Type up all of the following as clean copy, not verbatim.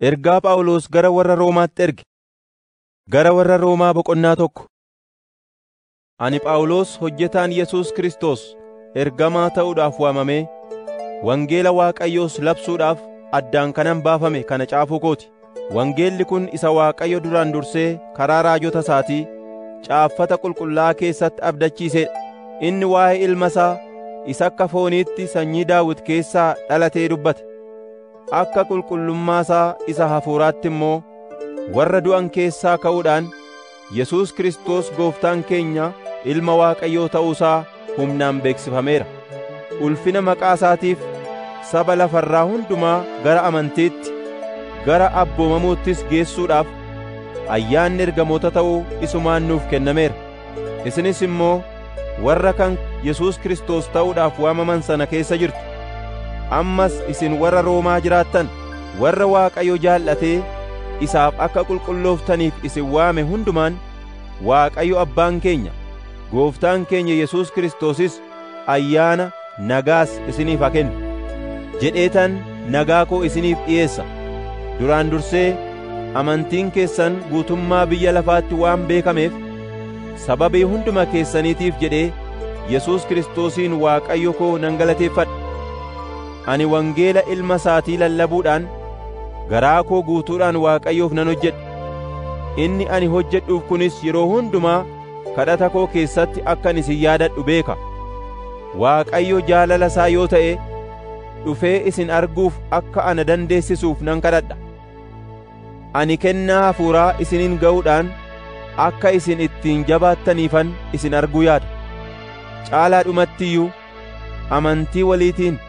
Ergaa Phaawulos gara warra Roomaatti erge. Gara warra Roomaa boqonnaa 1. Ani Phaawulos hojjetaan Yesuus Kiristoos ergamaa ta'uudhaaf waamamee wangeela Waaqayyoos labsuudhaaf addaan kanan baafame kana caafuu kooti. Wangeelli kun isa Waaqayyo duraan dursee karaa raajota isaatii caaffata qulqullaa'aa keessatti abdachiiseedha. Inni waa'ee Ilma isaa isa akka fooniitti sanyii Daawit keessaa dhalatee dubbate. Akka qulqullummaa isaa isa hafuuraatti immoo warra du'an keessaa ka'uudhaan Yesuus Kiristoos Gooftaan keenya Ilma Waaqayyoo ta'uusaa humnaan beeksifameera. Ulfina maqaa isaatiif saba lafarraa hundumaa gara amantiitti, gara abboomamuuttis geessuudhaaf ayyaanni ergamoota ta'uu isumaan nuuf kennameera. Isinis immoo warra kan Yesuus Kiristoos ta'uudhaaf waamaman sana keessa jirtu. Ammas isin warra Roomaa jiraattan, warra Waaqayyo jaallatee isaaf akka qulqullooftaniif isin waame hundumaan Waaqayyo Abbaan keenya, Gooftaan keenya Yesuus Kiristoosis ayyaana nagaas isiniif haa kennu. Jedheetan nagaa koo isiniif dhiyeessa. Duraan dursee amantiin keessan guutummaa biyya lafaatti waan beekameef sababii hunduma keessaniitiif jedhee Yesuus Kiristoosiin Waaqayyo koo nan galateeffadha. Ani wangeela Ilma isaatii lallabuudhaan garaa koo guutuudhaan Waaqayyoof nan hojjedha. Inni ani hojjedhuuf kunis yeroo hundumaa kadhata koo keessatti akkan isin yaadadhu beeka. Waaqayyo jaalala isaa yoo ta'e dhufee isin arguuf akka ana dandeessisuuf nan kadhadha. Ani kennaa hafuuraa isiniin ga'uudhaan akka isin ittiin jabaattaniifan isin arguu yaada. Caalaadhumatti iyyuu amantii waliitiin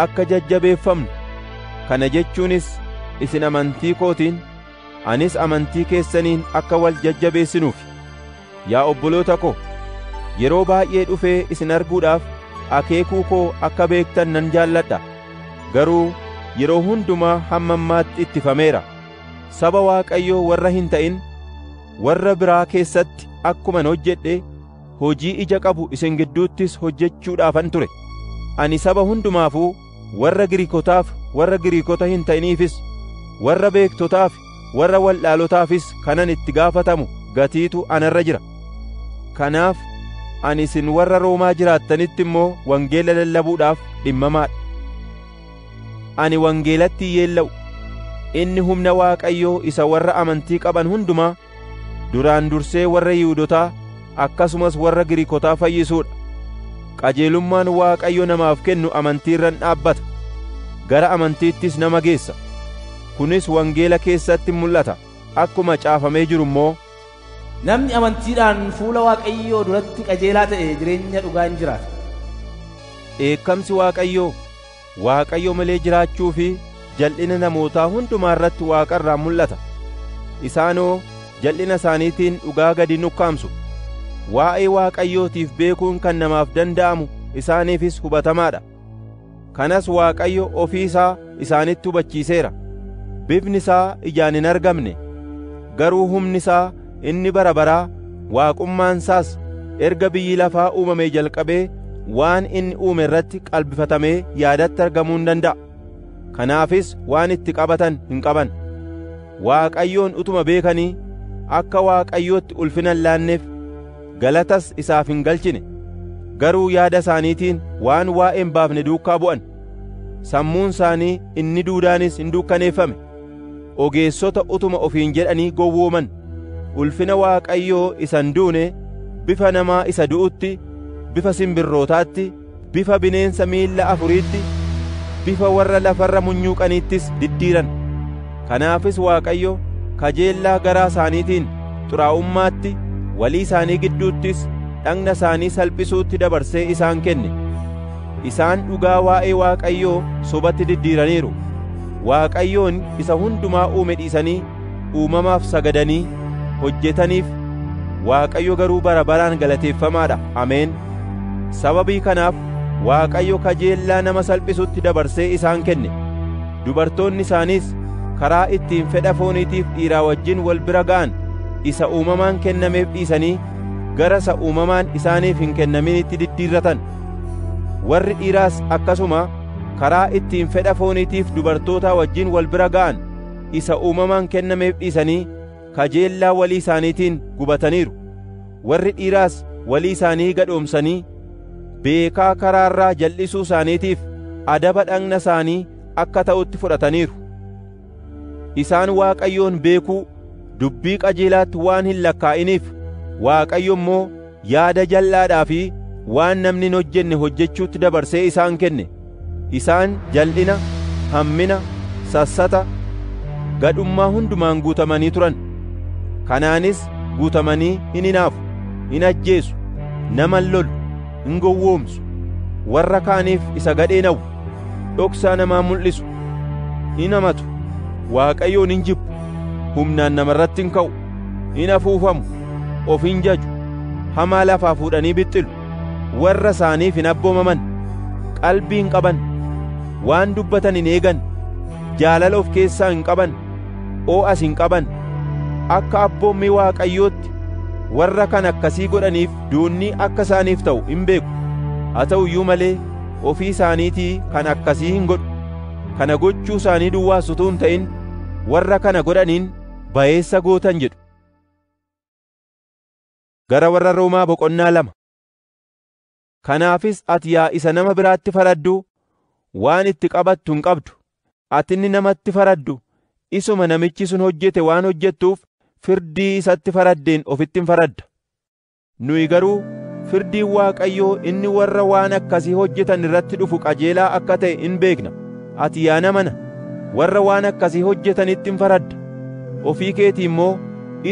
akka jajjabeeffamnu, kana jechuunis isin amantii kootiin anis amantii keessaniin akka wal jajjabeessinuuf. Yaa obboloota ko, yeroo baay'ee dhufee isin arguudhaaf akeekuu koo akka beektan nan jaalladha. Garuu yeroo hundumaa hamma ammaatti ittifameera. Saba Waaqayyoo warra hin ta'in warra biraa keessatti akkuman hojjedhe hojii ija qabu isin gidduuttis hojjechuudhaafan ture. Ani saba hundumaafuu warra Giriikotaaf, warra Giriikota hin ta'iniifis, warra beektotaaf, warra waldhaalotaafis kanan itti gaafatamu gatiitu anarra jira. Kanaaf ani isin warra Roomaa jiraattanitti immoo wangeela lallabuudhaaf dhimmamaadha. Ani wangeelatti yeella'u. Inni humna Waaqayyoo isa warra amantii qaban hundumaa duraan dursee warra Yihuudotaa akkasumas warra Giriikotaa fayyisuudha. Qajeelummaan Waaqayyo namaaf kennu amantiirran dhaabbata. Gara amantiittis nama geessa. Kunis wangeela keessatti mul'ata. Akkuma caafamee jiru immoo namni amantiidhaan fuula Waaqayyoo duratti qajeelaa ta'e jireenya dhugaa hin jiraata. Dheekkamsi Waaqayyoo Waaqayyo malee jiraachuu fi jal'ina namootaa hundumaa irratti Waaqa irraa mul'ata. Isaanoo jal'ina isaaniitiin dhugaa gadi nukkaamsu. Waa'ee Waaqayyootiif beekuun kan namaaf danda'amu isaaniifis hubatamaadha. Kanas Waaqayyo ofii isaa isaanitti hubachiiseera. Bifni isaa ijaan hin argamne, garuu humni isaa inni bara baraa, waaqummaan isaas erga biyyi lafaa uumamee jalqabee waan inni uume irratti qalbifatamee yaadatti argamuu hin danda'a. Kanaafis waan itti qabatan hin qaban. Waaqayyoon utuma beekanii akka Waaqayyootti ulfina hin laanneef galatas isaaf hin galchine. Garuu yaada isaaniitiin waan waa'ee hin baafne duukaa bu'an. Sammuun isaanii inni duudaanis hin dukkaneeffame. Ogeessota utuma ofiin jedhanii gowwooman. Ulfina Waaqayyoo isa hin duune bifa namaa isa du'utti, bifa simbirrootaatti, bifa bineensa miilla afuriitti, bifa warra lafarra munyuuqaniittis diddiiran. Kanaafis Waaqayyo kajeellaa garaa isaaniitiin xuraa'ummaatti, walii isaanii gidduuttis dhagna isaanii salphisuutti dabarsee isaan kenne. Isaan dhugaa waa'ee Waaqayyoo sobatti diddiiraniiru. Waaqayyoon isa hundumaa uume dhiisanii uumamaaf sagadanii hojjetaniif Waaqayyo garuu bara baraan galateeffamaadha. Ameen. Sababii kanaaf Waaqayyo kajeellaa nama salphisutti dabarsee isaan kenne. Dubartoonni isaaniis karaa ittiin fedha fooniitiif dhiiraa wajjin wal bira ga'an isa uumamaan kennameef dhiisanii gara isa uumamaan isaaniif hin kennaminitti diddiirratan. Warri dhiiraas akkasuma karaa ittiin fedha fooniitiif dubartoota wajjin wal bira ga'an isa uumamaan kennameef dhiisanii kajeellaa walii isaaniitiin gubataniiru. Warri dhiiraas walii isaanii gadhoomsanii beekaa karaarraa jal'isuu isaaniitiif adaba dhagna isaanii akka ta'utti fudhataniiru. Isaan Waaqayyoon beekuu dubbii qajeelaatti waan hin lakkaa'iniif Waaqayyo immoo yaada jal'aadhaa fi waan namni hin hojjenne hojjechuutti dabarsee isaan kenne. Isaan jal'ina, hammina, sassata, gadhummaa hundumaan guutamanii turan. Kanaanis guutamanii hin hinaafu, hin ajjeesu, nama hin lolu, hin gowwoomsu, warra kaaniif isa gadhee na'u, dhoksaa namaa mul'isu, hin hamatu, Waaqayyoon hin jibbu, humnaan namarratti hin ka'u, hin afuufamu, of hin jaju, hamaa lafaa fuudhanii bixxilu, warra isaaniif hin abboomaman, qalbii hin qaban, waan dubbatan hin eegan, jaalala of keessaa hin qaban, oo'as hin qaban, akka abboommii Waaqayyootti warra kan akkasii godhaniif duunni akka isaaniif ta'u hin beeku. Haa ta'u iyyuu malee ofii isaaniitii kan akkasii hin godhu. Kana gochuu isaanii duwwaas utuu hin ta'in warra kana godhaniin bayeessa gootan jedhu. Gara warra Roomaa boqonnaa 2. Kanaafis ati yaa isa nama biraatti faraddu waan itti qabattu hin qabdu. Ati inni namatti faraddu isuma namichi sun hojjete waan hojjettuuf firdii isatti faraddeen ofitti hin faradda. Nuyi garuu firdiin Waaqayyoo inni warra waan akkasii hojjetan irratti dhufu qajeelaa akka ta'e hin beekna. Ati yaa namana warra waan akkasii hojjetanitti hin faradda. Ofii keetii immoo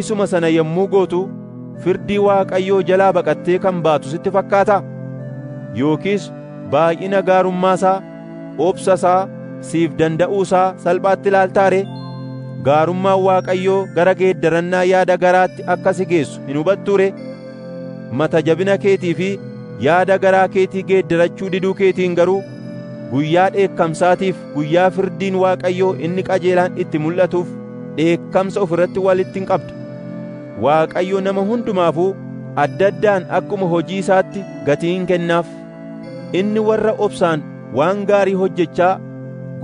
isuma sana yommuu gootu firdii Waaqayyoo jalaa baqattee kan baatu sitti fakkaataa? Yookiis baay'ina gaarummaasaa, obsasaa, siif danda'uusaa salphaatti ilaaltaaree? Gaarummaan Waaqayyoo gara geeddarannaa yaada garaatti akka si geessu hin hubattuure? Mata jabina keetii fi yaada garaa keetii geeddarachuu diduu keetiin garuu guyyaa dheekkamsaatiif guyyaa firdiin Waaqayyoo inni qajeelaan itti mul'atuuf dheekkamsa of irratti walitti hin qabda. Waaqayyo nama hundumaafuu adda addaan akkuma hojii isaatti gatii hin kennaaf. Inni warra obsaan waan gaarii hojjechaa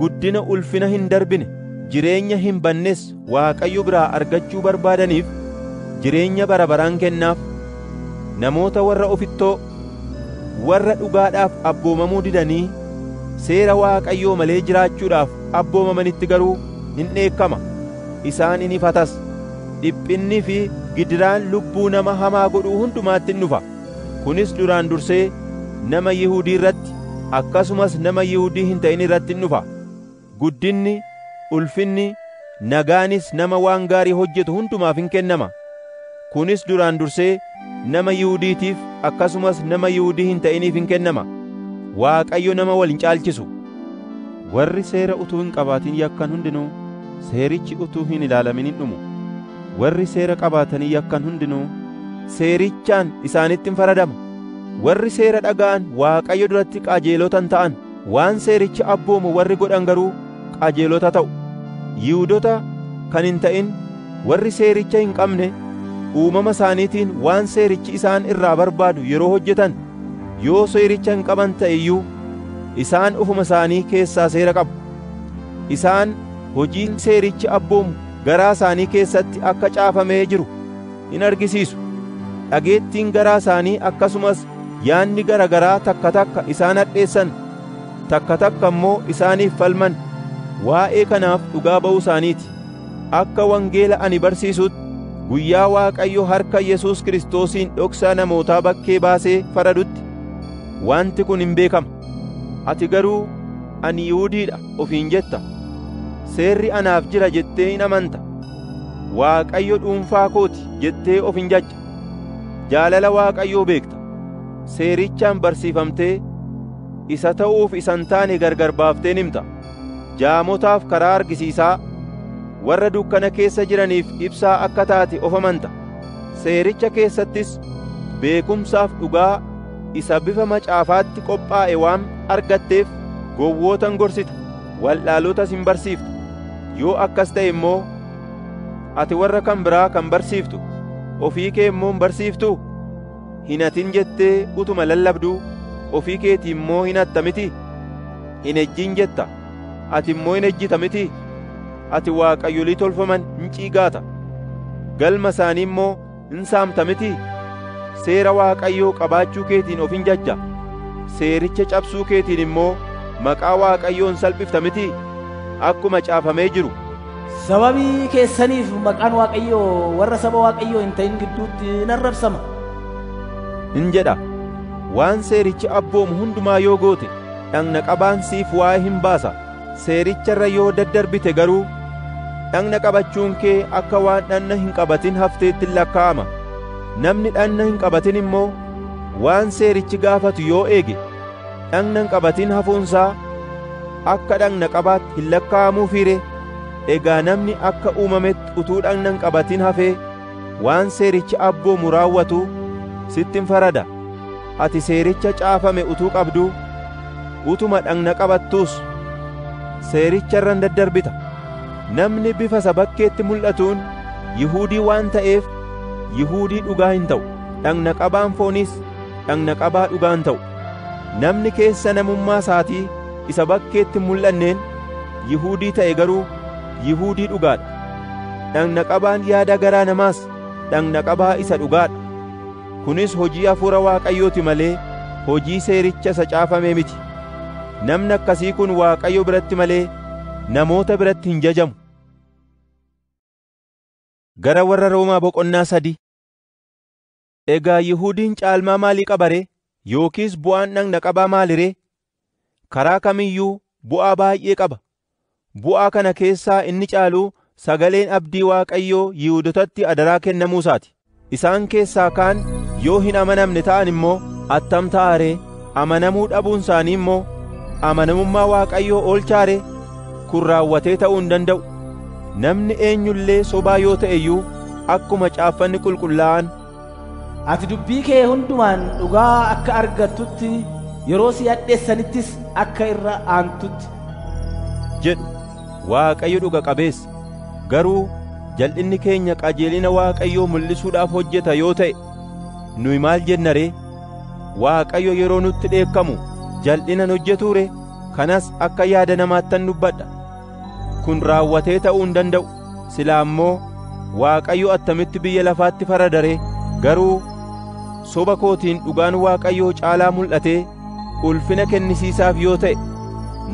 guddina ulfina hin darbine jireenya hin bannes Waaqayyo biraa argachuu barbaadaniif jireenya bara baraan kennaaf. Namoota warra ofittoo warra dhugaadhaaf abboomamuu didanii seera Waaqayyoo malee jiraachuudhaaf abboomamanitti garuu hin dheekkama. Isaan in ifatas. Dhiphinni fi gidiraan lubbuu nama hamaa godhuu hundumaatti in dhufa. Kunis duraan dursee nama Yihuudii irratti akkasumas nama Yihuudii hin ta'in irratti in dhufa. Guddinni, ulfinni, nagaanis nama waan gaarii hojjetu hundumaaf hin kennama. Kunis duraan dursee nama Yihuudiitiif akkasumas nama Yihuudii hin ta'iniif hin kennama. Waaqayyo nama wal hin caalchisu. Warri seera utuu hin qabaatin yakkan hundinuu seerichi utuu hin ilaalamin hin dhumu. Warri seera qabaatanii yakkan hundinuu seerichaan isaanitti hin faradama. Warri seera dhaga'an Waaqayyo duratti qajeelota ta'an, waan seerichi abboomu warri godhan garuu qajeelota ta'u. Yihuudota kan hin ta'in warri seericha hin qabne uumama isaaniitiin waan seerichi isaan irraa barbaadu yeroo hojjetan, yoo seericha hin qaban ta'e iyyuu isaan ufuma isaanii keessaa seera qabu. Isaan hojiin seerichi abboomu garaa isaanii keessatti akka caafamee jiru in argisiisu. Dhageettiin garaa isaanii akkasumas yaanni gara garaa takka takka isaan hadheessan, takka takka immoo isaaniif falman waa'ee kanaaf dhugaa ba'uu isaaniiti. Akka wangeela ani barsiisutti guyyaa Waaqayyo harka Yesuus Kiristoosiin dhoksaa namootaa bakkee baasee faradutti wanti kun hin beekama. Ati garuu ani Yihuudiidha ofiin jetta. Seerri anaaf jira jettee hin amanta. Waaqayyo dhuunfaa kooti jettee of hin jajja. Jaalala Waaqayyoo beekta. Seerichaan barsiifamtee isa ta'uuf isan taane gargar baafteen himta. Jaamotaaf karaa argisiisaa, warra dukkana keessa jiraniif ibsaa akka taate of amanta. Seericha keessattis beekumsaaf dhugaa isa bifa macaafaatti qophaa'e waan argatteef gowwootan gorsita, waldhaalotas hin barsiifta. Yoo akkas ta'e immoo ati warra kan biraa kan barsiiftu ofii kee immoo hin barsiiftuu? Hin hatin jettee utuma lallabduu ofii keetii immoo hin hatta miti? Hin ejjin jetta ati immoo hin ejjita miti? ati waaqayyolii tolfaman hin ciigaata. Galma isaanii immoo hin saamta mitii? Seera Waaqayyoo qabaachuu keetiin of hin jajja. Seericha cabsuu keetiin immoo maqaa Waaqayyoon salphifta mitii? Akkuma caafamee jiru, sababii keessaniif maqaan Waaqayyoo warra saba Waaqayyoo hin ta'in gidduutti in arrabsama hin jedha. Waan seerichi abboomu hundumaa yoo goote, dhagna qabaan siif waa'ee hin baasa. Seericharra yoo daddarbite garuu, dhagna qabachuun kee akka waan dhagna hin qabatin hafteetti lakkaa'ama. Namni dhagna hin qabatin immoo waan seerichi gaafatu yoo eege, dhagna hin qabatin hafuunsaa akka dhagna qabaatti hin lakkaa'amuufiire. Egaa namni akka uumametti utuu dhagna hin qabatin hafee waan seerichi abboomu raawwatu sitti hin farada. Ati seericha caafame utuu qabduu, utuma dhagna qabattuus seericharra hin daddarbita. Namni bifa isa bakkeetti mul'atuun Yihuudii waan ta'eef Yihuudii dhugaa hin ta'u. Dhagna qabaan fooniis dhagna qabaa dhugaa hin ta'u. Namni keessa namummaa isaatii isa bakkeetti mul'anneen Yihuudii ta'e garuu Yihuudii dhugaadha. Dhagna qabaan yaada garaa namaas dhagna qabaa isa dhugaadha. Kunis hojii hafuura Waaqayyooti malee hojii seericha isa caafamee miti. Namni akkasii kun Waaqayyo biratti malee namoota biratti hin jajamu. Gara warra Roomaa boqonnaa 3. Egaa Yihuudiin caalmaa maalii qaba ree? Yookiis bu'aan dhagna qabaa maali ree? Karaa kamiyyuu bu'aa baay'ee qaba. Bu'aa kana keessaa inni caaluu sagaleen abdii Waaqayyoo Yihuudootatti adaraa kennamuusaati. Isaan keessaa kaan yoo hin amanamne ta'an immoo attam ta'a ree? Amanamuu dhabuun isaanii immoo amanamummaa Waaqayyoo oolchaa ree? Kun raawwatee ta'uu hin danda'u. Namni eenyullee sobaa yoo ta'e iyyuu akkuma caaffanni qulqullaa'an, ati dubbii kee hundumaan dhugaa akka argattutti, yeroo si hadheessanittis akka irra aantutti jedhu Waaqayyo dhuga qabeessa. Garuu jal'inni keenya qajeelina Waaqayyoo mul'isuudhaaf hojjeta yoo ta'e, nuyi maal jenna ree? Waaqayyo yeroo nutti dheekkamu jal'inan hojjetuu ree? Kanas akka yaada namaattan dubbadha. Kun raawwatee ta'uu hin danda'u. Silaa immoo Waaqayyo attamitti biyya lafaatti farada ree? Garuu soba kootiin dhugaan Waaqayyoo caalaa mul'atee ulfina kennisiisaaf yoo ta'e,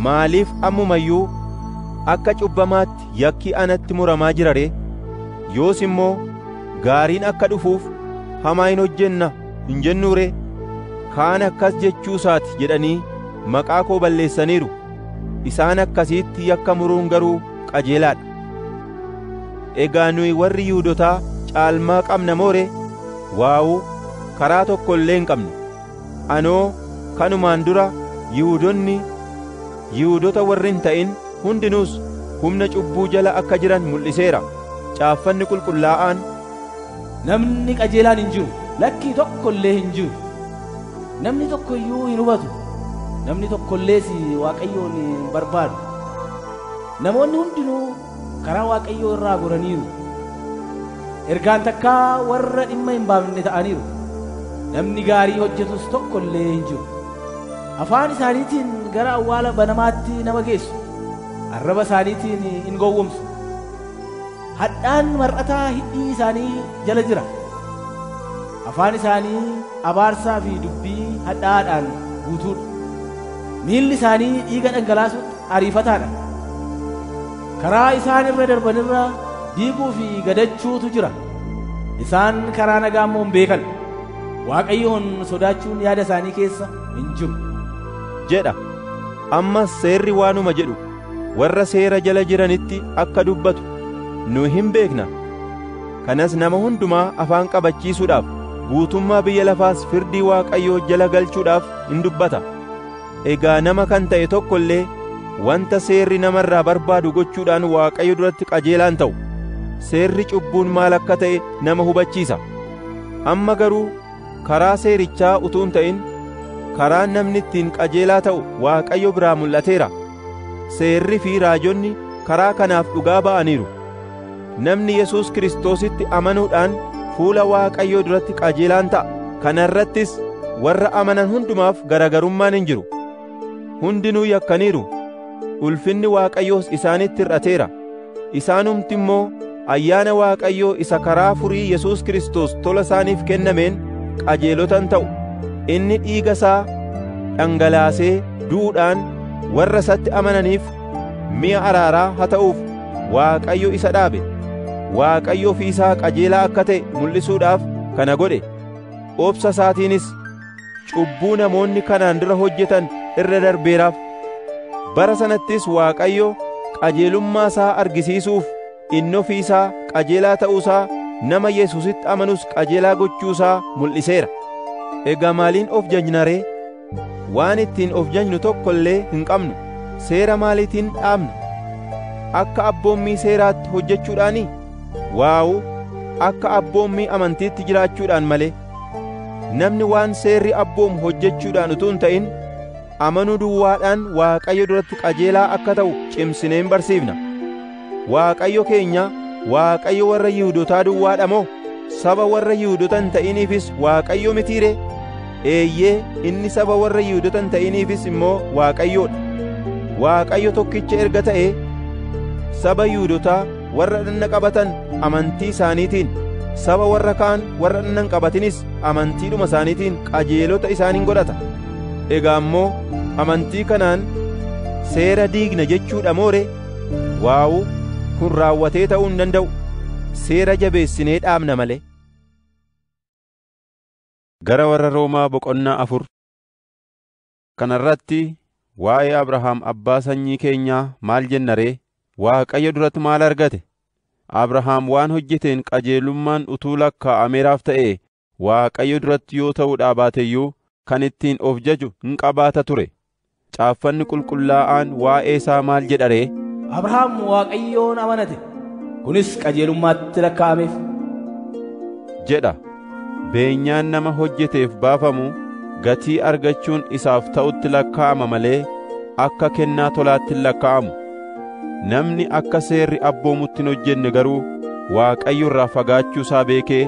maaliif ammumayyuu akka cubbamaatti yakki anatti muramaa jira ree? Yoos immoo gaariin akka dhufuuf hamaa hin hojjenna hin jennuu ree? Kaan akkas jechuusaati jedhanii maqaa koo balleessaniiru. Isaan akkasiitti yakka muruun garuu qajeelaadha. Egaa nuyi warri Yihuudootaa caalmaa qabna moo ree? Waawuu, karaa tokko illee hin qabne. Anoo kanumaan dura Yihuudoonni Yihuudoota warri hin ta'in hundinuus humna cubbuu jala akka jiran mul'iseera. Caaffanni qulqullaa'aan, namni qajeelaan hin jiru, lakkii tokko illee hin jiru. Namni tokko iyyuu hin hubatu, namni tokko illees Waaqayyoon hin barbaadu. Namoonni hundinuu karaa Waaqayyoo irraa goraniiru. Ergaan takkaa warra dhimma hin baafne ta'aniiru. Namni gaarii hojjetus tokko illee hin jiru. Afaan isaaniitiin gara awwaala banamaatti nama geessu. Arraba isaaniitiin in gowwomsu. Hadhaan mar'ataa hidhii isaanii jala jira. Afaan isaanii abaarsaa fi dubbii hadhaadhaan guutuudha. Miilli isaanii dhiiga dhangalaasutti ariifataadha. Karaa isaan irra darbanirra diiguu fi gadachuutu jira. Isaan karaa nagaa immoo hin beekan. Waaqayyoon sodaachuun yaada isaanii keessa hin jiru jedha. Ammas seerri waanuma jedhu warra seera jala jiranitti akka dubbatu nu hin beekna. Kanas nama hundumaa afaan qabachiisuudhaaf, guutummaa biyya lafaas firdii Waaqayyoo jala galchuudhaaf hin dubbata. Egaa nama kan ta'e tokko illee wanta seerri namarraa barbaadu gochuudhaan Waaqayyo duratti qajeelaan ta'u. Seerri cubbuun maal akka ta'e nama hubachiisa. Amma garuu karaa seerichaa utuu hin ta'in karaan namni ittiin qajeelaa ta'u Waaqayyo biraa mul'ateera. Seerri fi raajonni karaa kanaaf dhugaa ba'aniiru. Namni Yesuus Kiristoositti amanuudhaan fuula Waaqayyoo duratti qajeelaan ta'a. Kana irrattis warra amanan hundumaaf garagarummaan hin jiru. Hundinuu yakkaniiru, ulfinni Waaqayyoos isaanitti hir'ateera. Isaanumti immoo ayyaana Waaqayyoo isa karaa furii Yesuus Kiristoos tola isaaniif kennameen qajeelotan ta'u. Inni dhiiga isaa dhangalaasee du'uudhaan warra isatti amananiif mi'a araaraa haa ta'uuf Waaqayyo isa dhaabe. Waaqayyo ofii isaa qajeelaa akka ta'e mul'isuudhaaf kana godhe. Obsa isaatiinis cubbuu namoonni kanaan dura hojjetan irra darbeeraaf. Bara sanattis Waaqayyo qajeelummaa isaa argisiisuuf inni ofii isaa qajeelaa ta'uusaa nama Yesuusitti amanus qajeelaa gochuusaa mul'iseera. Egaa maaliin of jajna ree? Waan ittiin of jajnu tokko illee hin qabnu. Seera maaliitiin dhaabna? Akka abboommii seeraatti hojjechuudhaanii? Waawu, akka abboommii amantiitti jiraachuudhaan malee. Namni waan seerri abboomu hojjechuudhaan utuu hin ta'in amanuu duwwaadhaan Waaqayyo duratti qajeelaa akka ta'u cimsinee hin barsiifna. Waaqayyo keenya Waaqayyo warra Yihuudootaa duwwaadha moo? Saba warra Yihuudoota hin ta'iniifis Waaqayyo mitiiree? Eeyyee, inni saba warra Yihuudoota hin ta'iniifis immoo Waaqayyoodha. Waaqayyo tokkicha erga ta'ee saba Yihuudootaa warra dhanna qabatan amantii isaaniitiin, saba warra kaan warra dhanna hin qabatinis amantiidhuma isaaniitiin qajeelota isaaniin godhata. Egaa immoo amantii kanaan seera diigna jechuudha moo ree? Waawu, kun raawwatee ta'uu hin danda'u. Seera jabeessinee dhaabna malee. Gara warra Roomaa boqonnaa 4. Kana irratti waa'ee Abrahaam abbaa sanyii keenyaa maal jenna ree? Waaqayyo duratti maal argate? Abrahaam waan hojjeteen qajeelummaan utuu lakkaa'ameeraaf ta'e Waaqayyo duratti yoo ta'uudhaa baateyyuu kan ittiin of jaju hin qabaata ture. Caaffanni qulqullaa'aan waa'ee isaa maal jedha ree? Abrahaam Waaqayyoon amanate, kunis qajeelummaatti lakkaa'ameef jedha. Beenyaan nama hojjeteef baafamu gatii argachuun isaaf ta'utti lakkaa'ama malee akka kennaa tolaatti hin lakkaa'amu. Namni akka seerri abboomutti hin hojjenne garuu Waaqayyo irraa fagaachuu isaa beekee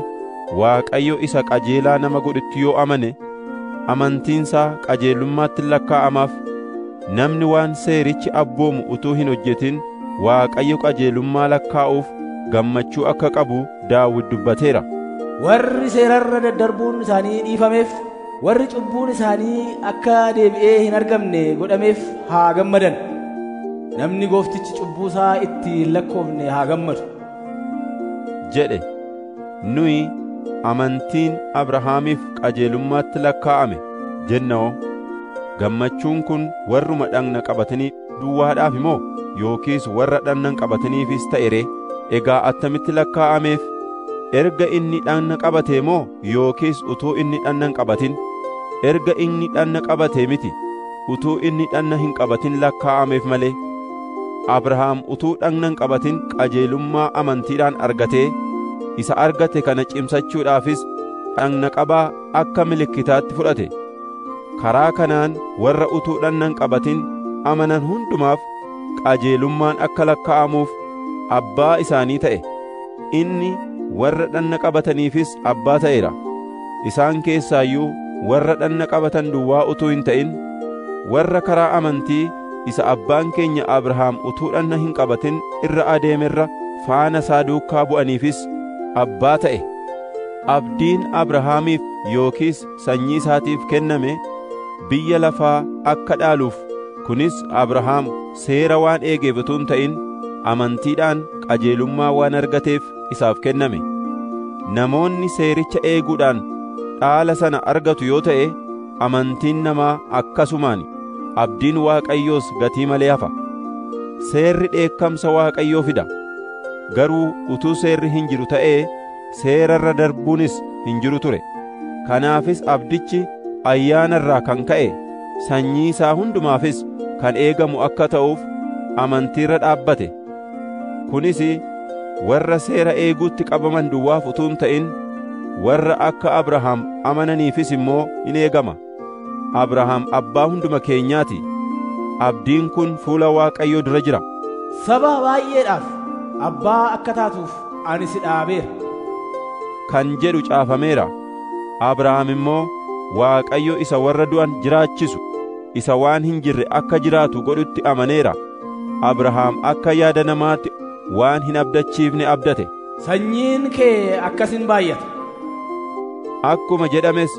Waaqayyo isa qajeelaa nama godhutti yoo amane amantiinsaa qajeelummaatti hin lakkaa'amaaf. Namni waan seerichi abboomu utuu hin hojjetin Waaqayyo qajeelummaa lakkaa'uuf gammachuu akka qabu Daawit dubbateera. Warri seerarra daddarbuun isaanii dhiifameef, warri cubbuun isaanii akka deebi'ee hin argamne godhameef haa gammadan. Namni gooftichi cubbuu isaa itti hin lakkoofne haa gammadu jedhe. Nuyi amantiin Abrahaamiif qajeelummaatti lakkaa'ame jennoo? Gammachuun kun warruma dhagna qabatanii duwwaadhaaf moo yookiis warra dhagna qabataniifis ta'e ree? Egaa attamitti lakkaa'ameef? Erga inni dhagna qabatee moo yookiis utuu inni dhagna hin qabatin? Erga inni dhagna qabatee miti, utuu inni dhagna hin qabatin lakkaa'ameef malee. Abrahaam utuu dhagna hin qabatin qajeelummaa amantiidhaan argatee isa argate kana cimsachuudhaafis dhagna qabaa akka milikkitaatti fudhate. Karaa kanaan warra utuu dhagna hin qabatin amanan hundumaaf qajeelummaan akka lakkaa'amuuf abbaa isaanii ta'e. Inni warra dhagna qabataniifis abbaa ta'eera. Isaan keessaayyuu warra dhagna qabatan duwwaa utuu hin ta'in warra karaa amantii isa abbaan keenya Abrahaam utuu dhagna hin qabatin irra adeemerra faana isaa duukaa bu'aniifis abbaa ta'e. Abdiin Abrahaamiif yookiis sanyii isaatiif kenname biyya lafaa akka dhaaluuf, kunis Abrahaam seera waan eegeef utuu hin ta'in amantiidhaan qajeelummaa waan argateef isaaf kenname. Namoonni seericha eeguudhaan dhaala sana argatu yoo ta'e, amantiin namaa akkasumaan abdiin Waaqayyoos gatii malee hafa. Seerri dheekkamsa Waaqayyoo fida. Garuu utuu seerri hin jiru ta'ee seerarra darbuunis hin jiru ture. Kanaafis abdichi ayyaana irraa kan ka'e sanyii isaa hundumaafis kan eegamu akka ta'uuf amantiirra dhaabbate. Kunis warra seera eeguutti qabaman duwwaaf utuu hin ta'in warra akka Abrahaam amananiifis immoo in eegama. Abrahaam abbaa hunduma keenyaati. Abdiin kun fuula Waaqayyoo dura jira. Saba baay'eedhaaf abbaa akka taatuuf ani si dhaabeera kan jedhu caafameera. Abrahaam immoo Waaqayyo isa warra du'an jiraachisu, isa waan hin jirre akka jiraatu godhutti amaneera. Abrahaam akka yaada namaatti waan hin abdachiifne abdate. Sanyiin kee akkasin baay'ata. Akkuma jedhames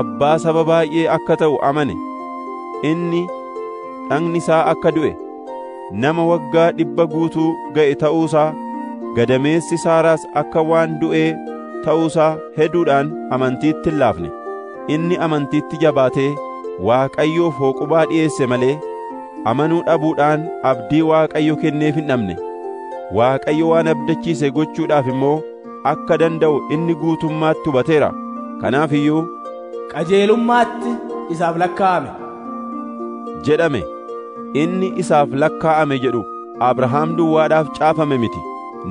abbaa saba baay'ee akka ta'u amane. Inni dhagni isaa akka du'e, nama waggaa 100 guutuu ga'e ta'uusaa, gadameessi Saaraas akka waan du'ee ta'uusaa hedduudhaan amantiitti hin laafne. Inni amantiitti jabaatee Waaqayyoof hooqubaa dhi'eesse malee amanuu dhabuudhaan abdii Waaqayyo kenneef hin dhabne. Waaqayyo waan abdachiise gochuudhaaf immoo akka danda'u inni guutummaatti hubateera. Kanaaf iyyuu qajeelummaatti isaaf lakkaa'ame jedhame. Inni isaaf lakkaa'ame jedhu Abrahaam duwwaadhaaf caafame miti.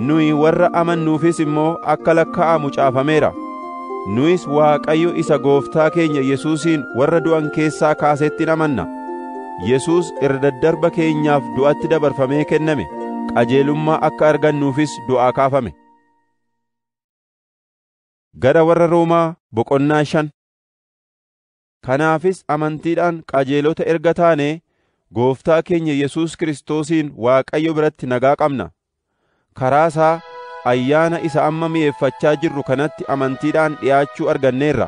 Nuyi warra amannuufis immoo akka lakkaa'amu caafameera. Nuyis Waaqayyo isa Gooftaa keenya Yesuusiin warra du'an keessaa kaasetti amanna. Yesuus irra daddarba keenyaaf du'atti dabarfamee kenname, qajeelummaa akka argannuufis du'aa kaafame. Gara warra Roomaa boqonnaa 5. Kanaafis amantiidhaan qajeelota erga taanee Gooftaa keenya Yesuus Kiristoosiin Waaqayyo biratti nagaa qabna. Karaa isaa ayyaana isa amma mi'eeffachaa jirru kanatti amantiidhaan dhi'aachuu arganneerra.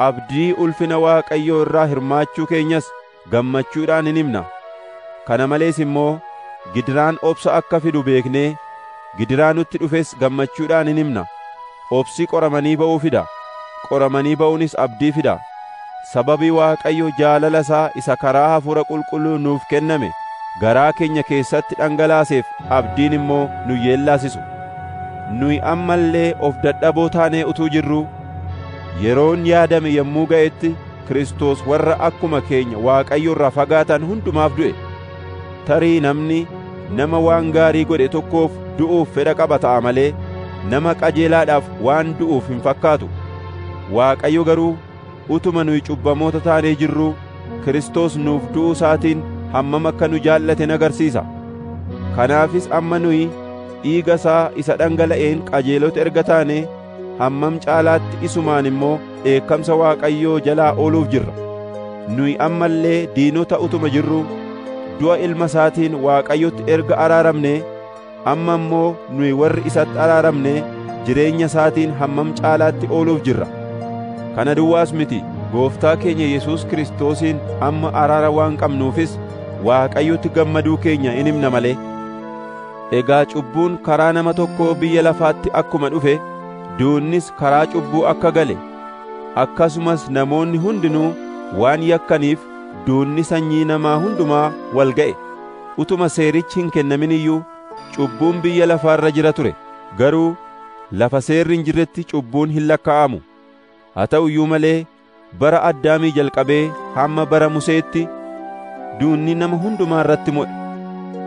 Abdii ulfina Waaqayyoo irraa hirmaachuu keenyas gammachuudhaan hin himna. Kana malees immoo gidiraan obsa akka fidu beeknee gidiraa nutti dhufes gammachuudhaan hin himna. Obsi qoramanii ba'uu fida, qoramanii ba'uunis abdii fida. Sababii Waaqayyo jaalala isaa isa karaa Hafuura Qulqulluu nuuf kenname garaa keenya keessatti dhangalaaseef abdiin immoo nu yeellaasisu. Nuyi amma illee of dadhaboo taanee utuu jirruu yeroon yaadame yommuu ga'etti Kiristoos warra akkuma keenya Waaqayyo irraa fagaatan hundumaaf du'e. Tarii namni nama waan gaarii godhe tokkoof du'uuf fedha qaba ta'a malee nama qajeelaadhaaf waan du'uuf hin fakkaatu. Waaqayyo garuu utuma nuyi cubbamoota taanee jirruu Kiristoos nuuf du'uu isaatiin hammam akka nu jaallate agarsiisa. Kanaafis amma nuyi dhiiga isaa isa dhangala'een qajeelota erga taanee hammam caalaatti isumaan immoo dheekkamsa Waaqayyoo jalaa ooluuf jirra. Nuyi amma illee diinota utuma jirruu du'a ilma isaatiin Waaqayyotti erga araaramnee amma immoo nuyi warri isatti araaramnee jireenya isaatiin hammam caalaatti ooluuf jirra. Kana duwwaas miti, Gooftaa keenya Yesuus Kiristoosiin amma araara waan qabnuufis Waaqayyotti gammaduu keenya in himna malee. Egaa cubbuun karaa nama tokkoo biyya lafaatti akkuma dhufe, duunnis karaa cubbuu akka gale, akkasumas namoonni hundinuu waan yakkaniif duunni sanyii namaa hundumaa wal ga'e. Utuma seerichi hin kennamin iyyuu cubbuun biyya lafaarra jira ture. Garuu lafa seerri hin jirretti cubbuun hin lakkaa'amu. Haa ta'u iyyuu malee bara Addaamii jalqabee hamma bara Museetti duunni nama hundumaa irratti mo'e.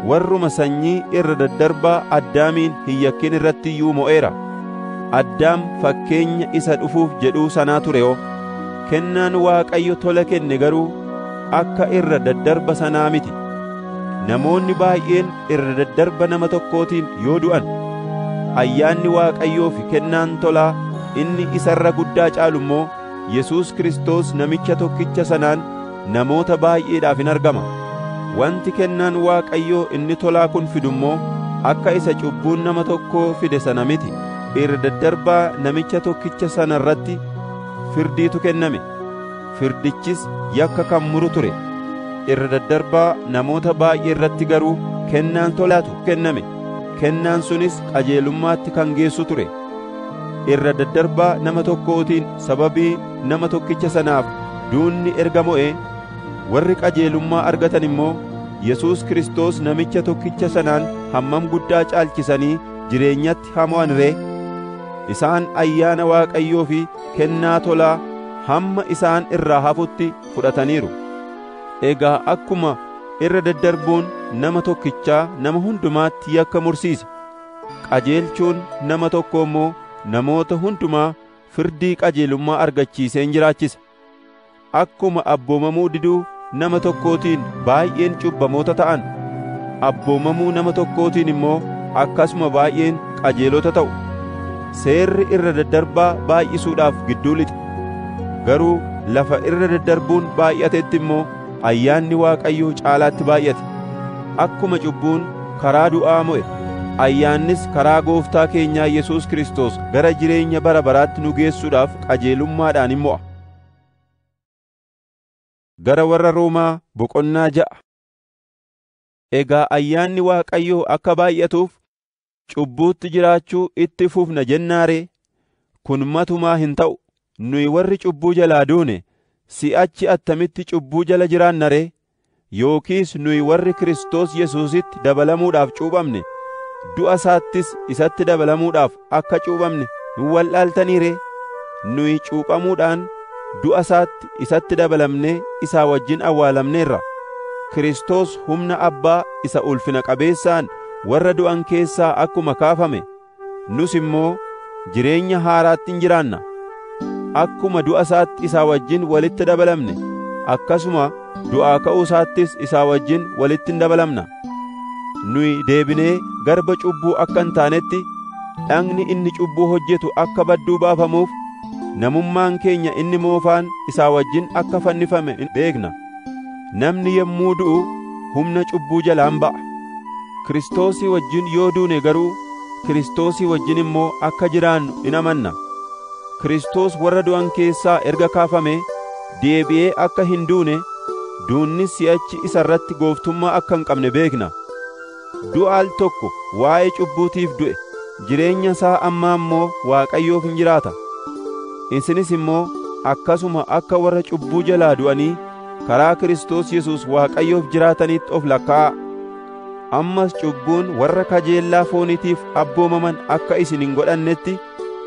Warruma sanyii irra daddarbaa Addaamiin hin yakkin irratti iyyuu mo'eera. Addaam fakkeenya isa dhufuuf jedhuu sanaa tureoo. Kennaan Waaqayyo tola kenne garuu akka irra daddarba sanaa miti. Namoonni baay'een irra daddarba nama tokkootiin yoo du'an, ayyaanni Waaqayyoo fi kennaan tolaa inni isa irra guddaa caalu immoo Yesuus Kiristoos namicha tokkicha sanaan namoota baay'eedhaaf in argama. Wanti kennaan Waaqayyoo inni tolaa kun fidu immoo akka isa cubbuun nama tokkoo fide sana miti. Irra daddarbaa namicha tokkicha sana irratti firdiitu kenname. Firdichis yakka kan muru ture. Irra daddarbaa namoota baay'ee irratti garuu kennaan tolaatu kenname. Kennaan sunis qajeelummaatti kan geessu ture. Irra daddarbaa nama tokkootiin sababii nama tokkicha sanaaf duunni erga mo'ee, warri qajeelummaa argatan immoo Yesuus Kiristoos namicha tokkicha sanaan hammam guddaa caalchisanii jireenyatti hamo'an ree? Isaan ayyaana Waaqayyoo fi kennaa tolaa hamma isaan irraa hafutti fudhataniiru. Egaa akkuma irra daddarbuun nama tokkichaa nama hundumaatti yakka mursiise, qajeelchuun nama tokko immoo namoota hundumaa firdii qajeelummaa argachiiseen jiraachisa. Akkuma abboomamuu diduu nama tokkootiin baay'een cubbamoota ta'an, abboomamuu nama tokkootiin immoo akkasuma baay'een qajeelota ta'u. Seerri irra daddarbaa baay'isuudhaaf gidduu lixe. Garuu lafa irra daddarbuun baay'atetti immoo ayyaanni Waaqayyoo caalaatti baay'ate. Akkuma cubbuun karaa du'aa mo'e, ayyaannis karaa Gooftaa keenyaa Yesuus Kiristoos gara jireenya bara baraatti nu geessuudhaaf qajeelummaadhaan in mo'a. Gara warra Roomaa boqonnaa 6. Egaa ayyaanni Waaqayyoo akka baay'atuuf cubbuutti jiraachuu itti fufna jennaa ree? Kun matumaa hin ta'u. Nuyi warri cubbuu jalaa duune si'achi attamitti cubbuu jala jiraanna ree? Yookiis nuyi warri Kiristoos Yesuusitti dabalamuudhaaf cuuphamne du'a isaattis isatti dabalamuudhaaf akka cuuphamne hin wallaaltanii ree? Nuyi cuuphamuudhaan du'a isaatti isatti dabalamnee isaa wajjin awwaalamneerra. Kiristoos humna Abbaa isa ulfina qabeessaan warra du'an keessaa akkuma kaafame, nus immoo jireenya haaraatti in jiraanna. Akkuma du'a isaatti isaa wajjin walitti dabalamne, akkasuma du'aa ka'uu isaattis isaa wajjin walitti in dabalamna. Nuyi deebinee garba cubbuu akka hin taanetti, dhagni inni cubbuu hojjetu akka badduu baafamuuf, namummaan keenya inni moofaan isaa wajjin akka fannifame in beekna. Namni yommuu du'u humna cubbuu jalaan ba'a. Kiristoosii wajjin yoo duune garuu Kiristoosii wajjin immoo akka jiraannu in amanna. Kiristoos warra du'an keessaa erga kaafamee deebi'ee akka hin duune, duunnis si'achi isa irratti gooftummaa akka hin qabne beekna. Du'a al tokko waa'ee cubbuutiif du'e, jireenya isaa ammaa immoo Waaqayyoof hin jiraata. Isinis immoo akkasuma akka warra cubbuu jalaa du'anii karaa Kiristoos Yesuus Waaqayyoof jiraatanitti of lakkaa'a. Ammas cubbuun warra kajeellaa fooniitiif abboomaman akka isin hin godhannetti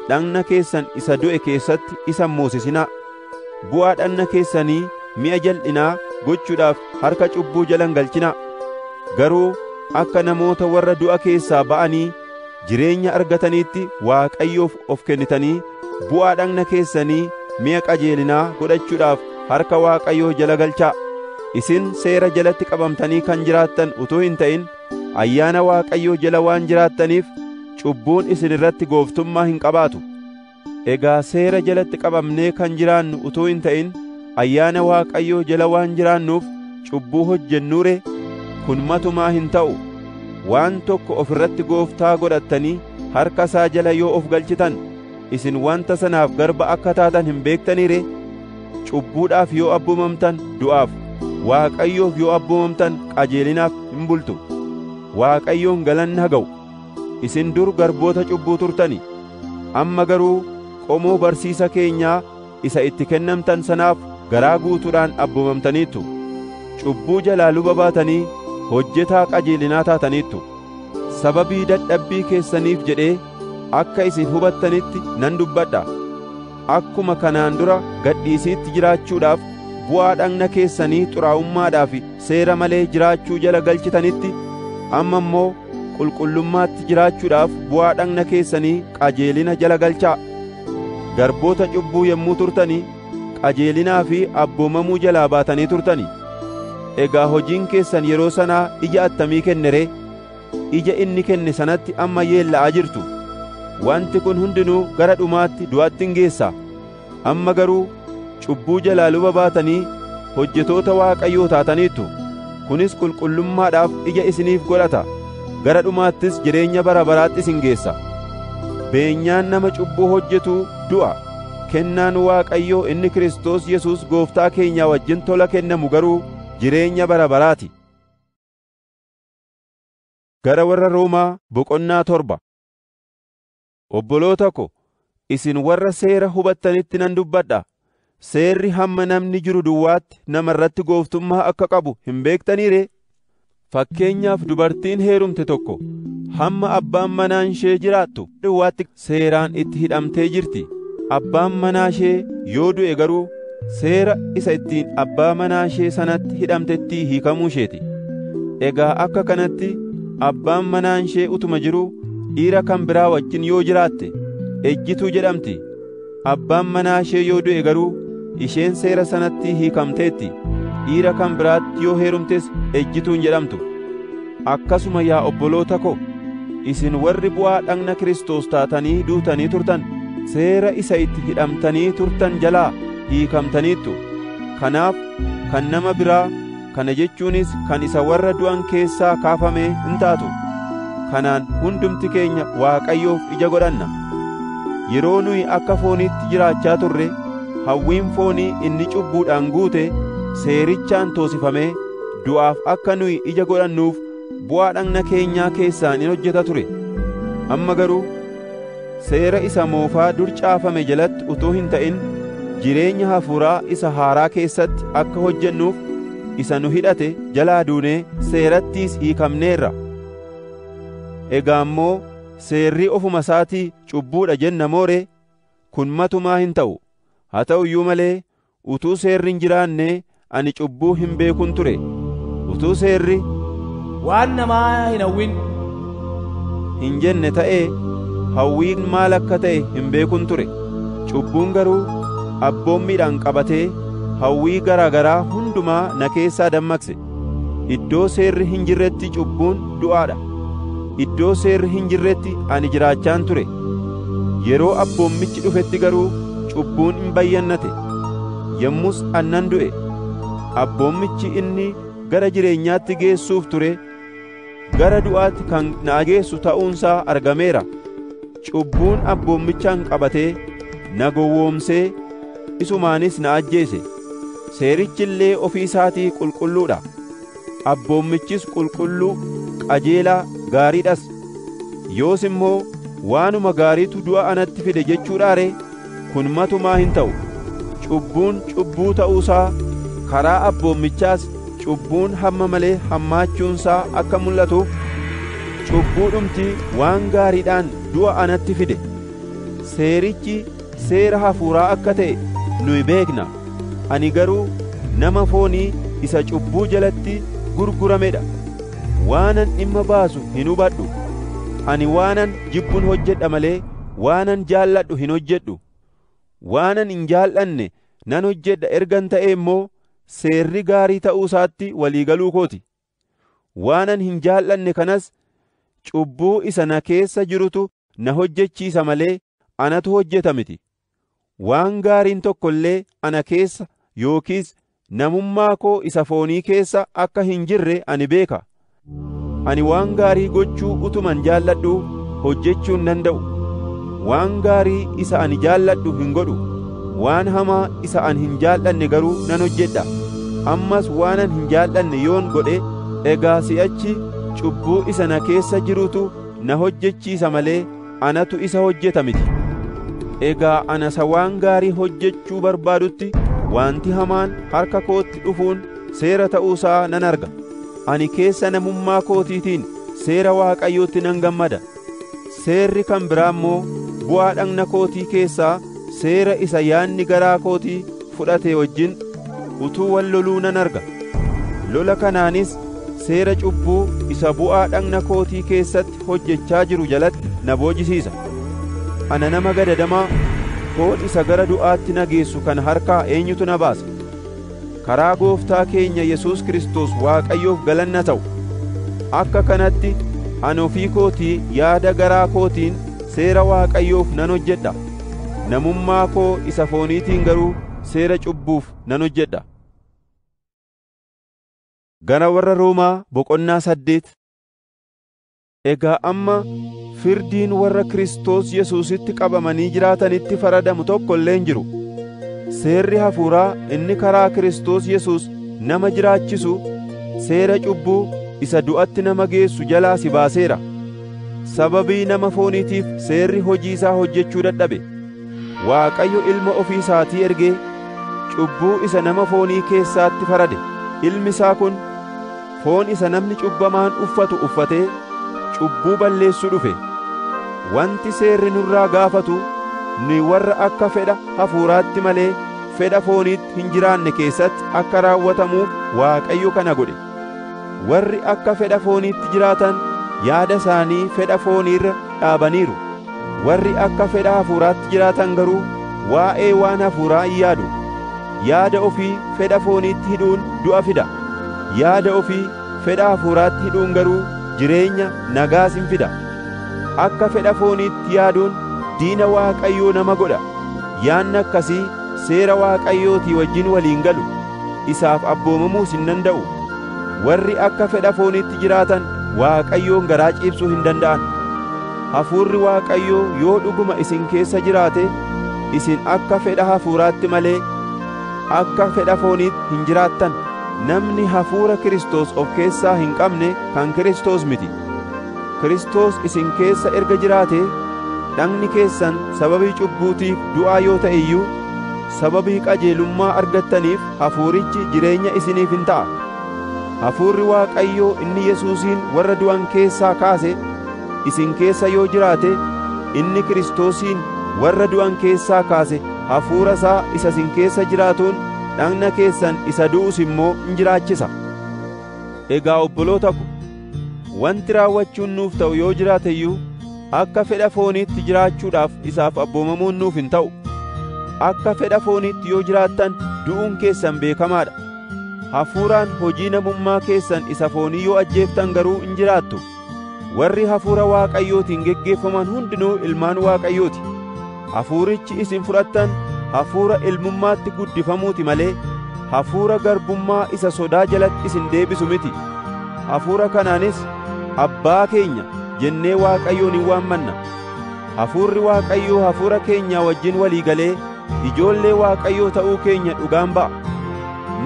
dhagna keessan isa du'e keessatti isa hin moosisinaa. Bu'aa dhagna keessanii mi'a jal'inaa gochuudhaaf harka cubbuu jala hin galchinaa. Garuu akka namoota warra du'a keessaa ba'anii jireenya argataniitti Waaqayyoof of kennitanii bu'aa dhagna keessanii mi'a qajeelinaa godhachuudhaaf harka Waaqayyoo jala galchaa. Isin seera jalatti qabamtanii kan jiraattan utuu hin ta'in, ayyaana Waaqayyoo jala waan jiraattaniif cubbuun isin irratti gooftummaa hin qabaatu. Egaa seera jalatti qabamnee kan jiraannu utuu hin ta'in, ayyaana Waaqayyoo jala waan jiraannuuf cubbuu hojjennuu ree? Kun matumaa hin ta'u. Waan tokko of irratti gooftaa godhattanii harka isaa jala yoo of galchitan, isin wanta sanaaf garba akka taatan hin beektanii ree? Cubbuudhaaf yoo abboomamtan du'aaf, Waaqayyoof yoo abboomamtan qajeelinaaf hin bultu. Waaqayyoon galanni haa ga'u. Isin dur garboota cubbuu turtani, amma garuu qomoo barsiisa keenyaa isa itti kennamtan sanaaf garaa guutuudhaan abboomamtaniittu. Cubbuu jalaa luba baatanii hojjetaa qajeelinaa taataniittu. Sababii dadhabbii keessaniif jedhee akka isin hubattanitti nan dubbadha. Akkuma kanaan dura gadhiisiitti jiraachuudhaaf bu'aa dhagna keessanii xuraa'ummaadhaaf seera malee jiraachuu jala galchitanitti, amma immoo qulqullummaatti jiraachuudhaaf bu'aa dhagna keessanii qajeelina jala galchaa. Garboota cubbuu yommuu turtanii qajeelinaa fi abboomamuu jalaa baatanii turtani. Egaa hojiin keessan yeroo sanaa ija attamii kenne ree? Ija inni kenne sanatti amma yeella'aa jirtu. Wanti kun hundinuu gara dhumaatti du'atti hin geessa. Amma garuu cubbuu jalaa luba baatanii hojjetoota Waaqayyoo taataniittu. Kunis qulqullummaadhaaf ija isiniif godhata. Gara dhumaattis jireenya bara baraatti isin geessa. Beenyaan nama cubbuu hojjetuu du'a. Kennaan Waaqayyoo inni Kiristoos Yesuus Gooftaa keenya wajjin tola kennamu garuu jireenya bara baraati. Gara warra Roomaa boqonnaa 7. Obboloota ko, isin warra seera hubattanitti nan dubbadha. Seerri hamma namni jiru duwwaatti nama irratti gooftummaa akka qabu hin beektanii ree? Fakkeenyaaf dubartiin heerumte tokko hamma abbaan manaa ishee jiraattu duwwaatti seeraan itti hidhamtee jirti. Abbaan manaa ishee yoo du'e garuu seera isa ittiin abbaa manaa ishee sanatti hidhamtetti hiikamuu isheeti. Egaa akka kanatti abbaan manaa ishee utuma jiruu dhiira kan biraa wajjin yoo jiraatte ejjituu jedhamti. Abbaan manaa ishee yoo du'e garuu isheen seera sanatti hiikamteetti. Dhiira kan biraatti yoo heerumtes ejjituun jedhamtu. Akkasuma yaa obboloota ko, isin warri bu'aa dhagna Kiristoos taatanii duutanii turtan, seera isa itti hidhamtanii turtan jalaa hiikamtaniittu. Kanaaf kan nama biraa, kana jechuunis kan isa warra du'an keessaa kaafamee hin taatu. kanaan hundumti keenya Waaqayyoof ija godhanna. Yeroo nuyi akka fooniitti jiraachaa turre, hawwiin foonii inni cubbuudhaan guute seerichaan toosifamee du'aaf akka nuyi ija godhannuuf bu'aa dhagna keenyaa keessaan in hojjeta ture. Amma garuu seera isa moofaa dur caafame jalatti utuu hin ta'in jireenya hafuuraa isa haaraa keessatti akka hojjennuuf isa nu hidhate jalaa duunee seerattiis hiikamneerra. Egaa immoo seerri ofuma isaatii cubbuudha jenna moo ree? Kun matumaa hin ta'u. Haa ta'u iyyuu malee utuu seerri hin jiraanne ani cubbuu hin beekun ture. Utuu seerri waan namaa hin hawwin hin jenne ta'ee hawwiin maal akka ta'e hin beekun ture. Cubbuun garuu abboommiidhaan qabatee hawwii garaa garaa hundumaa na keessaa dammaqse. Iddoo seerri hin jirretti cubbuun du'aadha. Iddoo seerri hin jirretti ani jiraachaan ture. Yeroo abboommichi dhufetti garuu cubbuun hin bayyannate. Yommus annan du'e. Abboommichi inni gara jireenyaatti geessuuf ture gara du'aatti kan na geessu ta'uunsaa argameera. Cubbuun abboommichaan qabatee na gowwoomsee isumaanis na ajjeese. Seerichi illee ofii isaatii qulqulluudha. Abboommichis qulqulluu, qajeelaa, gaariidhas. Yoos immoo waanuma gaariitu du'a anatti fide jechuudhaa ree? Kun matumaa hin ta'u. Cubbuun cubbuu ta'uusaa, karaa abboommichaas cubbuun hamma malee hammaachuunsaa akka mul'atuuf cubbuudhumti waan gaariidhaan du'a anatti fide. Seerichi seera hafuuraa akka ta'e nuyi beekna. Ani garuu nama foonii isa cubbuu jalatti gurguramedha. Waanan dhimma baasu hin hubadhu. Ani waanan jibbun hojjedha malee waanan jaalladhu hin hojjedhu. Waanan hin jaallanne nan hojjedha ergan ta'e immoo seerri gaarii ta'uu isaatti walii galuu kooti. Waanan hin jaallanne kanas cubbuu isa na keessa jirutu na hojjechiisa malee anatu hojjeta miti. Waan gaariin tokko illee ana keessa yookiis namummaa koo isa foonii keessa akka hin jirre ani beeka. Ani waan gaarii gochuu utuman jaalladhu hojjechuu hin danda'u. Waan gaarii isa ani jaalladhu hin godhu. Waan hamaa isa ani hin jaallanne garuu nan hojjedha. Ammas waanan hin jaallanne yoon godhe egaa si'achi cubbuu isa na keessa jirutu na hojjechiisa malee anatu isa hojjeta miti. Egaa ana isa waan gaarii hojjechuu barbaadutti wanti hamaan harka kootti dhufuun seera ta'uusaa nan arga. Ani keessa namummaa kootiitiin seera Waaqayyootti nan gammada. Seerri kan biraa immoo bu'aa dhagna kootii keessaa seera isa yaanni garaa kootii fudhate wajjin utuu wal loluu nan arga. Lola kanaanis seera cubbuu isa bu'aa dhagna kootii keessatti hojjechaa jiru jalatti na boojisiisa. Ana nama gadadamaa foon isa gara du'aatti na geessu kan harkaa eenyutu na baasa? Karaa Gooftaa keenya Yesuus Kiristoos Waaqayyoof galanna ta'u. Akka kanatti ani ofii kootii yaada garaa kootiin seera Waaqayyoof nan hojjedha. Namummaa koo isa fooniitiin garuu seera cubbuuf nan hojjedha. Gara warra Roomaa boqonnaa 8. Egaa amma firdiin warra Kiristoos Yesuusitti qabamanii jiraatanitti faradamu tokko illee hin jiru. Seerri hafuuraa inni karaa Kiristoos Yesuus nama jiraachisu seera cubbuu isa du'atti nama geessu jalaa si baaseera. Sababii nama fooniitiif seerri hojii isaa hojjechuu dadhabe. Waaqayyo ilma ofii isaatii ergee cubbuu isa nama foonii keessaatti farade. Ilmi isaa kun foon isa namni cubbamaan uffatu uffatee cubbuu balleessuu dhufe. Wanti seerri nurraa gaafatu nuyi warra akka fedha hafuuraatti malee fedha fooniitti hin jiraanne keessatti akka raawwatamuuf Waaqayyo kana godhe. Warri akka fedha fooniitti jiraatan yaada isaanii fedha fooniirra dhaabaniiru. Warri akka fedha hafuuraatti jiraatan garuu waa'ee waan hafuuraa hin yaadu. Yaada ofii fedha fooniitti hidhuun du'a fida. Yaada ofii fedha hafuuraatti hidhuun garuu jireenya nagaas hin fida. Akka fedha fooniitti yaaduun diina Waaqayyoo nama godha. Yaanni akkasii seera Waaqayyootii wajjin waliin galu. Isaaf abboomamuus hin danda'u. Warri akka fedha fooniitti jiraatan Waaqayyoon garaa ciibsuu hin danda'an. Hafuurri Waaqayyoo yoo dhuguma isin keessa jiraate, isin akka fedha hafuuraatti malee akka fedha fooniitti hin jiraattan. Namni hafuura Kiristoos of keessaa hin qabne kan Kiristoos miti. Kiristoos isin keessa erga jiraate, dhagni keessan sababii cubbuutiif du'aa yoo ta'e iyyuu, sababii qajeelummaa argattaniif hafuurichi jireenya isiniif hin ta'a. Hafuurri Waaqayyoo inni Yesuusiin warra du'an keessaa kaase isin keessa yoo jiraate, inni Kiristoosiin warra du'an keessaa kaase hafuura isaa isa isin keessa jiraatuun dhagna keessan isa du'us immoo in jiraachisa. Egaa obboloota ko, wanti raawwachuun nuuf ta'u yoo jiraate iyyuu akka fedha fooniitti jiraachuudhaaf isaaf abboomamuun nuuf hin ta'u. Akka fedha fooniitti yoo jiraattan du'uun keessan beekamaadha. Hafuuraan hojii namummaa keessan isa foonii yoo ajjeeftan garuu in jiraattu. Warri hafuura Waaqayyootiin geggeeffaman hundinuu ilmaan Waaqayyooti. Hafuurichi isin fudhattan hafuura ilmummaatti guddifamuuti malee hafuura garbummaa isa sodaa jalatti isin deebisu miti. Hafuura kanaanis Abbaa keenya jennee Waaqayyoon hin waammanna. Hafuurri Waaqayyoo hafuura keenya wajjin walii galee ijoollee Waaqayyoo ta'uu keenya dhugaan ba'a.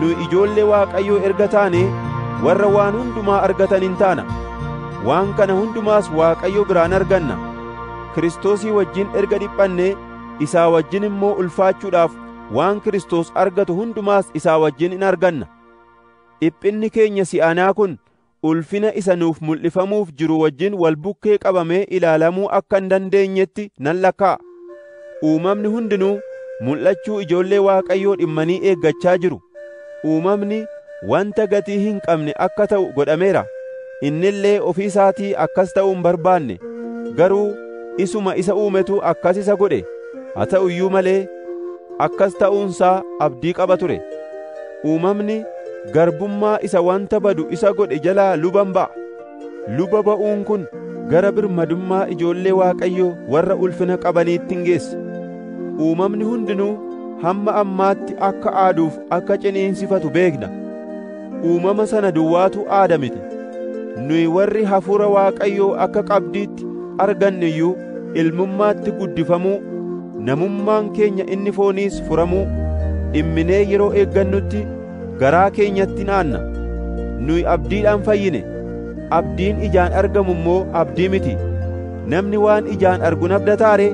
Nu ijoollee Waaqayyoo erga taane warra waan hundumaa argatan hin taana. Waan kana hundumaas Waaqayyo biraan arganna. Kiristoosii wajjin erga dhiphannee isaa wajjin immoo ulfaachuudhaaf waan Kiristoos argatu hundumaas isaa wajjin in arganna. Dhiphinni keenya si'anaa kun ulfina isa nuuf mul'ifamuuf jiru wajjin wal bukkee qabamee ilaalamuu akka hin dandeenyetti nan lakkaa'a. Uumamni hundinuu mul'achuu ijoollee Waaqayyoo dhimmanii eeggachaa jiru. Uumamni wanta gatii hin qabne akka ta'u godhameera. Innillee ofii isaatii akkas ta'uu hin barbaanne, garuu isuma isa uumetu akkas isa godhe. Haa ta'u iyyuu malee akkas ta'uunsaa abdii qaba ture. Uumamni garbummaa isa wanta badu isa godhe jalaa luban ba'a. Luba ba'uun kun gara birmadummaa ijoollee Waaqayyoo warra ulfina qabaniitti hin geessa. Uumamni hundinuu hamma ammaatti akka aaduuf akka ciniinsifatu beekna. Uumama sana duwwaatu aada miti. Nuyi warri hafuura Waaqayyoo akka qabdiitti arganne iyyuu ilmummaatti guddifamuu, namummaan keenya inni fooniis furamuu dhimminee yeroo eeggannutti garaa keenyatti naanna. Nuyi abdiidhaan fayyine. Abdiin ijaan argamu immoo abdii miti. Namni waan ijaan argu hin abdataare?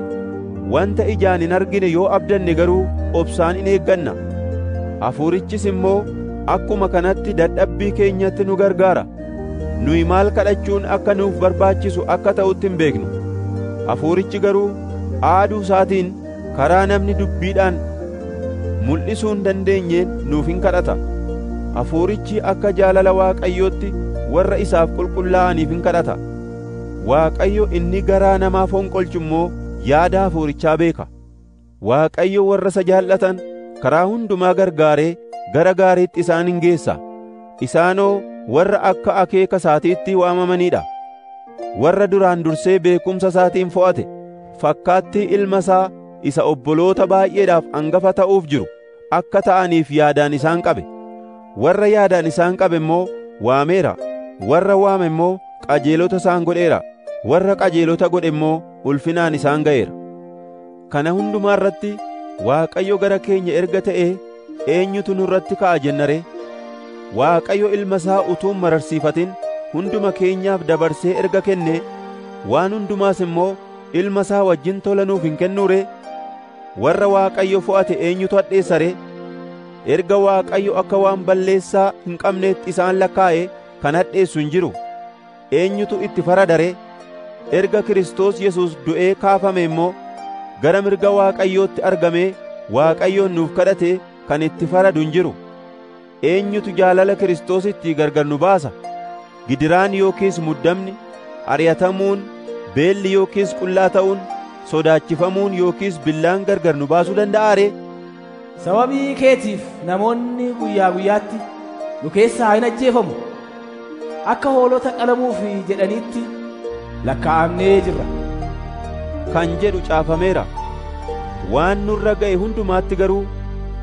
Wanta ijaan hin argine yoo abdanne garuu obsaan in eegganna. Hafuurichis immoo akkuma kanatti dadhabbii keenyatti nu gargaara. Nuyi maal kadhachuun akka nuuf barbaachisu akka ta'utti hin beeknu. Hafuurichi garuu aaduu isaatiin karaa namni dubbiidhaan mul'isuu hin dandeenyeen nuuf hin kadhata. Hafuurichi akka jaalala Waaqayyootti warra isaaf qulqullaa'aniif hin kadhata. Waaqayyo inni garaa namaa fonqolchu immoo yaada hafuurichaa beeka. Waaqayyo warra isa jaallatan karaa hundumaa gargaaree gara gaariitti isaan hin geessa. Isaanoo warra akka akeeka isaatiitti waamamanii dha. Warra duraan dursee beekumsa isaatiin fo'ate, fakkaattii ilma isaa isa obboloota baay'eedhaaf hangafa ta'uuf jiru akka ta'aniif yaadaan isaan qabe. Warra yaadaan isaan qabe immoo waameera. Warra waame immoo qajeelota isaan godheera. Warra qajeelota godhe immoo ulfinaan isaan ga'eera. Kana hundumaa irratti Waaqayyo gara keenya erga ta'ee eenyutu nurratti ka'a jenna ree? Waaqayyo ilma isaa utuu hin mararsiifatin hunduma keenyaaf dabarsee erga kenne, waan hundumaas immoo ilma isaa wajjin tola nuuf hin kennuu ree? Warra Waaqayyo fo'ate eenyutu hadheessa ree? Erga Waaqayyo akka waan balleessaa hin qabneetti isaan lakkaa'e kan hadheessu hin jiru. Eenyutu itti farada ree? Erga Kiristoos Yesuus du'ee kaafame immoo gara mirga Waaqayyootti argamee Waaqayyoon nuuf kadhate kan itti faradu hin jiru. Eenyutu jaalala Kiristoositti gargar nu baasa? Gidiraan yookiis muddamni, ari'atamuun, beelli yookiis qullaa ta'uun, sodaachifamuun yookiis billaan gargar nu baasuu danda'a ree? Sababii keetiif namoonni guyyaa guyyaatti nu keessaa hin ajjeefamu. Akka hoolota qalamuuf jedhaniitti lakkaa'amnee jirra kan jedhu caafameera. Waan nurra ga'e hundumaatti garuu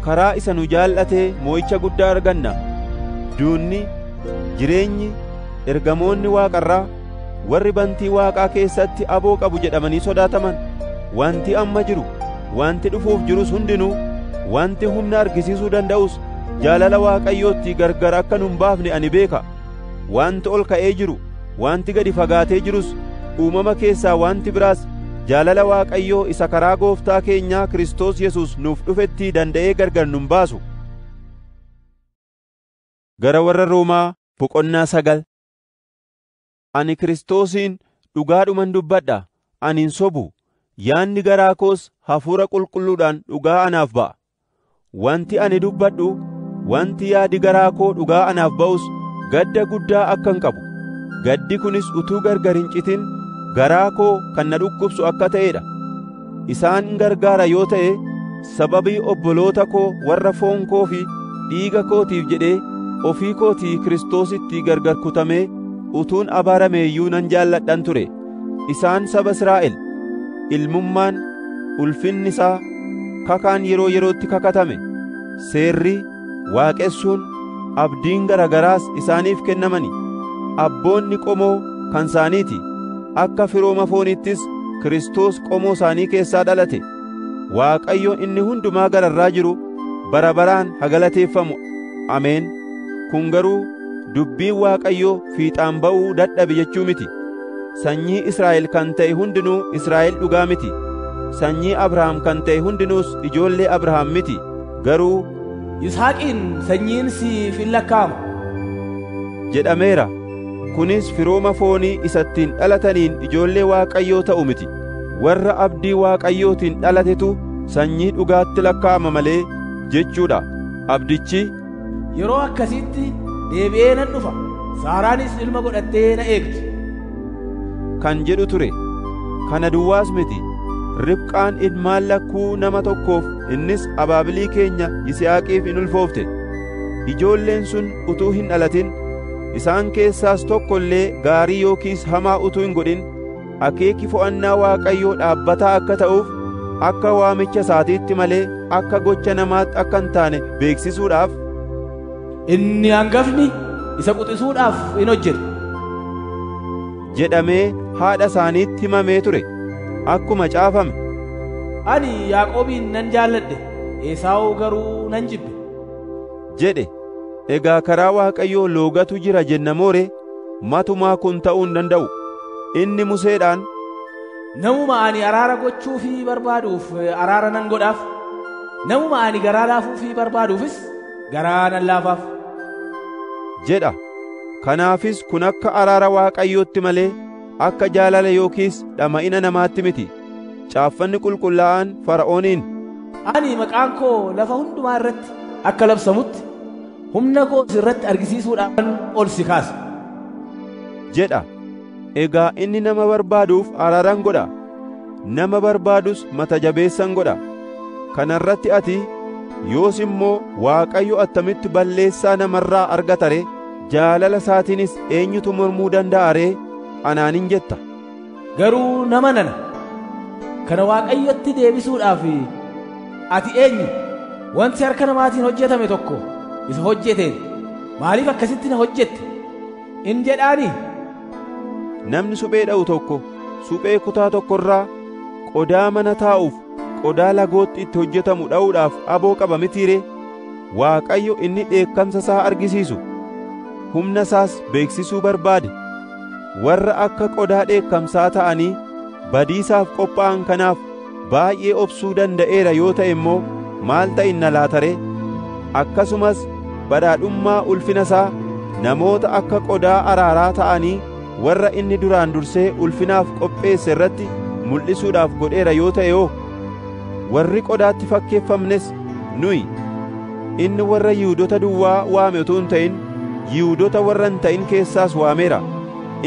karaa isa nu jaallatee moo'icha guddaa arganna. Duunni, jireenyi, ergamoonni Waaqarraa warri bantii Waaqaa keessatti aboo qabu jedhamanii sodaataman, wanti amma jiru, wanti dhufuuf jirus hundinuu, wanti humna argisiisuu danda'us jaalala Waaqayyootti gargar akka nun baafne ani beeka. Wanti ol ka'ee jiru, wanti gadi fagaatee jirus, uumama keessaa wanti biraas jaalala Waaqayyoo isa karaa Gooftaa keenyaa Kiristoos Yesuus nuuf dhufetti danda'ee gargar nun baasu. Gara warra Roomaa boqonnaa 9. Ani Kiristoosiin dhugaadhuman dubbadha, ani hin sobu. Yaanni garaa koos Hafuura Qulqulluudhaan dhugaa anaaf ba'a. Wanti ani dubbadhu, wanti yaadi garaa koo dhugaa anaaf ba'us gadda guddaa akkan qabu. Gaddi kunis utuu gargar hin citin garaa koo kan na dhukkubsu akka ta'eedha. Isaan gargaara yoo ta'e, sababii obboloota koo warra foon koo fi dhiiga kootiif jedhee ofii kootii Kiristoositti gargar kutamee utuun abaarame iyyuu nan jaalladhan ture. Isaan saba Israa'el, ilmummaan, ulfinni isaa, kakaan yeroo yerootti kakatame, seerri, waaqessuun, abdiin garagaraas isaaniif kennamani. Abboonni qomoo kan isaaniiti. Akka firooma foonittis Kiristoos qomoo isaanii keessaa dhalate. Waaqayyo inni hundumaa gararraa jiru bara baraan haa galateeffamu. Ameen. Kun garuu dubbiin Waaqayyoo fiixaan ba'uu dadhabe jechuu miti. Sanyii Israa'el kan ta'e hundinuu Israa'el dhugaa miti. Sanyii Abrahaam kan ta'e hundinuus ijoollee Abrahaam miti. Garuu Yisihaaqiin sanyiin siif hin lakkaa'ama jedhameera. Kunis firooma foonii isattiin dhalataniin ijoollee Waaqayyoo ta'u miti. Warra abdii Waaqayyootiin dhalatetu sanyii dhugaatti lakkaa'ama malee jechuudha. Abdichi yeroo akkasitti deebi'ee nan dhufa, Saaraanis ilma godhattee na eegdi kan jedhu ture. Kana duwwaas miti. Ribqaan ilmaan lakkuu nama tokkoof, innis abaabilii keenya Yisihaaqiif in ulfoofte. Ijoolleen sun utuu hin dhalatin, isaan keessaas tokko illee gaarii yookiis hamaa utuu hin godhin, akeeki fo'annaa Waaqayyoo dhaabbataa akka ta'uuf, akka waamicha isaatiitti malee akka gocha namaatti akka hin taane beeksisuudhaaf, inni hangafni isa quxisuudhaaf in hojjeta jedhamee haadha isaaniitti himamee ture. Akkuma caafame, ani Yaaqoobiin nan jaalladhe, Esaawu garuu nan jibbe jedhe. Egaa karaa Waaqayyoo loogatu jira jenna moore? Matumaa kun ta'uu hin danda'u. Inni Museedhaan, namuma ani araara gochuufii barbaaduuf araara nan godhaaf, namuma ani garaa laafuufii barbaaduufis garaa nan laafaaf jedha. Kanaafis kun akka araara Waaqayyootti malee akka jaalala yookiis dhama'ina namaatti miti. Caaffanni qulqullaa'aan Fara'ooniin, ani maqaan koo lafa hundumaa irratti akka labsamutti humna koo irratti argisiisuudhaan ol si kaasa jedha. Egaa inni nama barbaaduuf araaran godha, nama barbaadus mata jabeessan godha. Kana irratti ati, yoos immoo Waaqayyo attamitti balleessaa namarraa argata ree? Jaalala isaatiinis eenyutu mormuu danda'a ree? Anaanin jetta. Garuu nama nana kana Waaqayyotti deebisuudhaaf ati eenyu? Wanti harka namaatiin hojjetame tokko isa hojjeteen maaliif akkasitti na hojjette in jedhaanii? Namni suphee dha'u tokko suphee kutaa tokkorraa qodaa mana taa'uuf qodaa lagootti itti hojjetamu dha'uudhaaf aboo qaba mitiiree? Waaqayyo inni dheekkamsa isaa argisiisu, humna isaas beeksisuu barbaade, warra akka qodaa dheekkamsaa ta'anii badiisaaf qophaa'an kanaaf baay'ee obsuu danda'eera yoo ta'e immoo maal ta'inna laata ree? Akkasumas badhaadhummaa ulfina isaa namoota akka qodaa araaraa ta'anii warra inni duraan dursee ulfinaaf qopheesse irratti mul'isuudhaaf godheera yoo ta'e oo? Warri qodaatti fakkeeffamnes nuyi. Inni warra Yihuudota duwwaa waame utuu hin ta'in, Yihuudota warra hin ta'in keessaas waameera.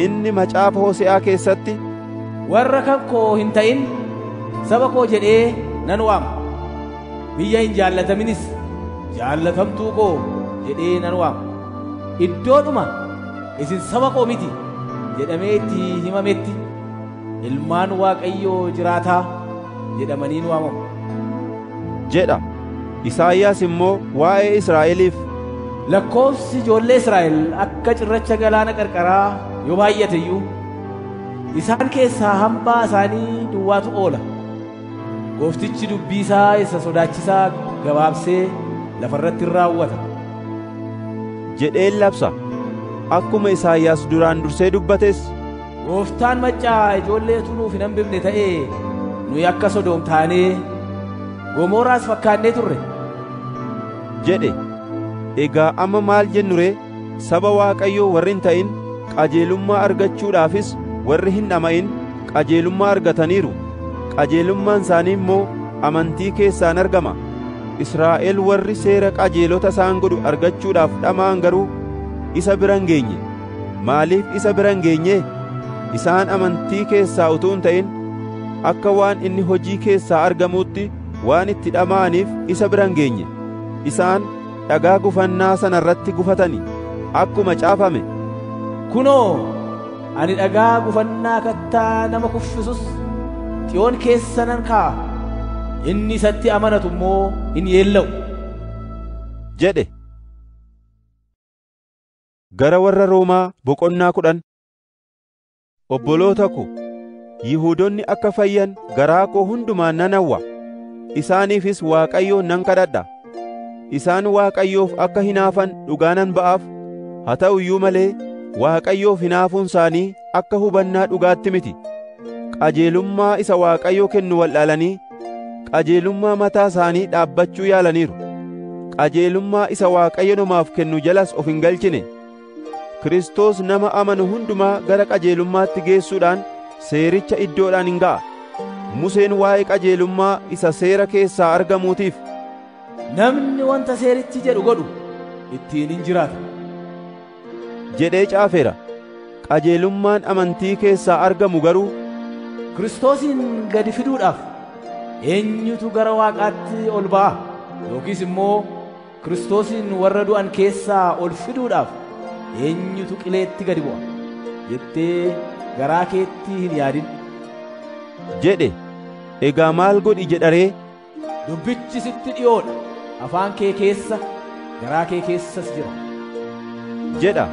Inni macaafa Hose'aa keessatti, warra kan koo hin ta'in saba koo jedhee nan waama, biyya hin jaallataminis jaallatamtuu koo jedhee nan waama, iddoodhuma isin saba koo miti jedhamee itti himametti ilmaan Waaqayyoo jiraataa jedhamanii waamamu jedha. Isaayyaas immoo waa'ee Israa'eliif, lakkoofsi ijoollee Israa'el akka cirracha galaana qarqaraa yoo baay'ate iyyuu isaan keessaa hambaa isaanii duwwaatu oola. Gooftichi dubbii isaa isa sodaachisaa gabaabsee lafarratti hin raawwata jedheen labsa. Akkuma Isaayyaas duraan dursee dubbates, Gooftaan maccaa ijoolleetu nuuf hin hambifne ta'ee nuyi akka Sodoom taanee Gomoraas fakkaannee turre jedhe. Egaa amma maal jennu ree? Saba Waaqayyoo warri hin ta'in qajeelummaa argachuudhaafis warri hin dhama'in qajeelummaa argataniiru. Qajeelummaan isaanii immoo amantii keessaan argama. Israa'el warri seera qajeelota isaan godhu argachuudhaaf dhama'an garuu isa bira hin geenye. Maaliif isa bira hin geenye? Isaan amantii keessaa utuu hin ta'in akka waan inni hojii keessaa argamuutti waan itti dhama'aniif isa bira hin geenye. Isaan dhagaa gufannaa sana irratti gufatani. Akkuma caafame, kunoo ani dhagaa gufannaa kattaa nama kuffisus Xiyoon keessa nan kaa'a, inni isatti amanatu immoo hin yeella'u jedhe. Gara warra Roomaa boqonnaa 10. Obboloota ko, Yihuudoonni akka fayyan garaa koo hundumaan nan hawwa. Isaaniifis Waaqayyoon nan kadhadha. Isaan Waaqayyoof akka hinaafan dhugaa nan ba'aaf. Haa ta'u iyyuu malee Waaqayyoof hinaafuun isaanii akka hubannaa dhugaatti miti. Qajeelummaa isa Waaqayyo kennu wallaalanii qajeelummaa mataa isaanii dhaabbachuu yaalaniiru. Qajeelummaa isa Waaqayyo namaaf kennu jalas of hin galchine. Kiristoos nama amanu hundumaa gara qajeelummaatti geessuudhaan seericha iddoodhaan hin ga'a. Museen waa'ee qajeelummaa isa seera keessaa argamuutiif, namni wanta seerichi jedhu godhu ittiin hin jiraata jedhee caafeera. Qajeelummaan amantii keessaa argamu garuu Kiristoosin gadi fiduudhaaf eenyutu gara Waaqaatti ol ba'a? Yookiis immoo Kiristoosin warra du'an keessaa ol fiduudhaaf eenyutu qileetti gadi bu'a jettee garaa keetti hin yaadin jedhe. Egaa maal godhi jedha ree? Dubbichi sitti dhiyoodha, afaan kee keessa, garaa kee keessas jira jedha.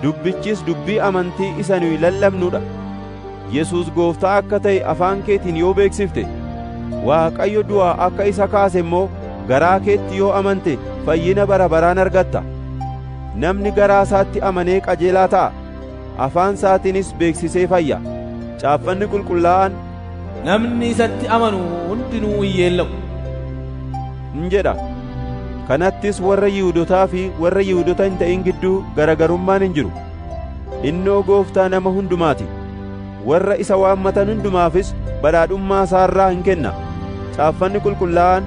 Dubbichis dubbii amantii isa nuyi lallabnuudha. Yesuus Gooftaa akka ta'e afaan keetiin yoo beeksifte, Waaqayyo du'aa akka isa kaase immoo garaa keetti yoo amante fayyina bara baraan argatta. Namni garaa isaatti amanee qajeelaa ta'a, afaan isaatiinis beeksisee fayya. Caaffanni qulqullaa'aan, namni isatti amanu hundinuu hin yeella'u in jedha. Kanattis warra Yihuudotaa fi warra Yihuudota hin ta'in gidduu garagarummaan hin jiru. Innoo Gooftaa nama hundumaati. Warra isa waammatan hundumaafis badhaadhummaa isaarraa hin kenna. Caaffanni qulqullaa'aan,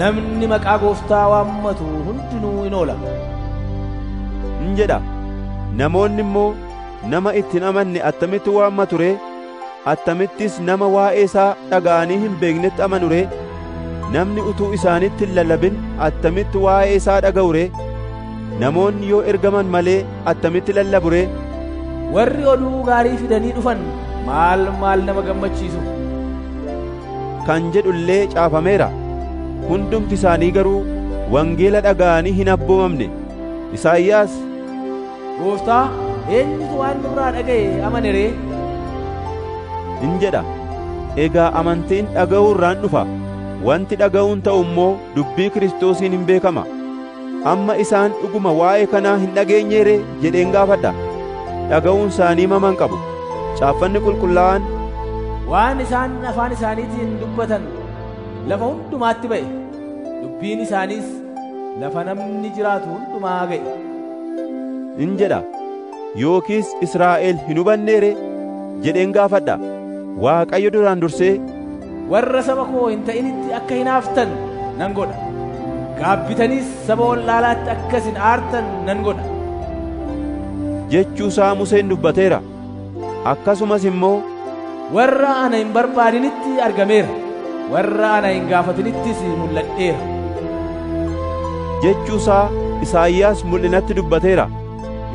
namni maqaa Gooftaa waammatu hundinuu in oola in jedha. Namoonni immoo nama itti hin amanne attamitti waammatu ree? Attamittis nama waa'ee isaa dhaga'anii hin beeknetti amanu ree? Namni utuu isaanitti hin lallabin attamitti waa'ee isaa dhaga'u ree? Namoonni yoo ergaman malee attamitti lallabu ree? Warri oduu gaarii fidanii dhufan maal nama gammachiisu kan jedhu illee caafameera. Hundumti isaanii garuu wangeela dhaga'anii hin abboomamne. Isaayyaas, Gooftaa, eenyutu waan nurraa dhaga'e amane ree? in jedha. Egaa amantiin dhaga'uurraan dhufa. Wanti dhaga'uun ta'u immoo dubbii Kiristoosiin hin beekama. Amma isaan dhuguma waa'ee kanaa hin dhageenye ree jedheen gaafadha. Dhaga'uun isaanii maman qabu. Caaffanni qulqullaa'aan, waan isaan afaan isaaniitiin dubbatan lafa hundumaatti ba'e, dubbiin isaaniis lafa namni jiraatu hundumaa ga'e in jedha. Yookiis Israa'el hin hubannee ree jedheen gaafadha. Waaqayyo duraan dursee, warra saba koo hin ta'initti akka hinaaftan nan godha, gaabbitaniis saba wallaalaatti akka isin aartan nan godha jechuusaa Museen dubbateera. Akkasumas immoo, warra ana hin barbaadinitti argameera, warra ana hin gaafatinittis mul'adheera jechuusaa Isaayyaas mul'inatti dubbateera.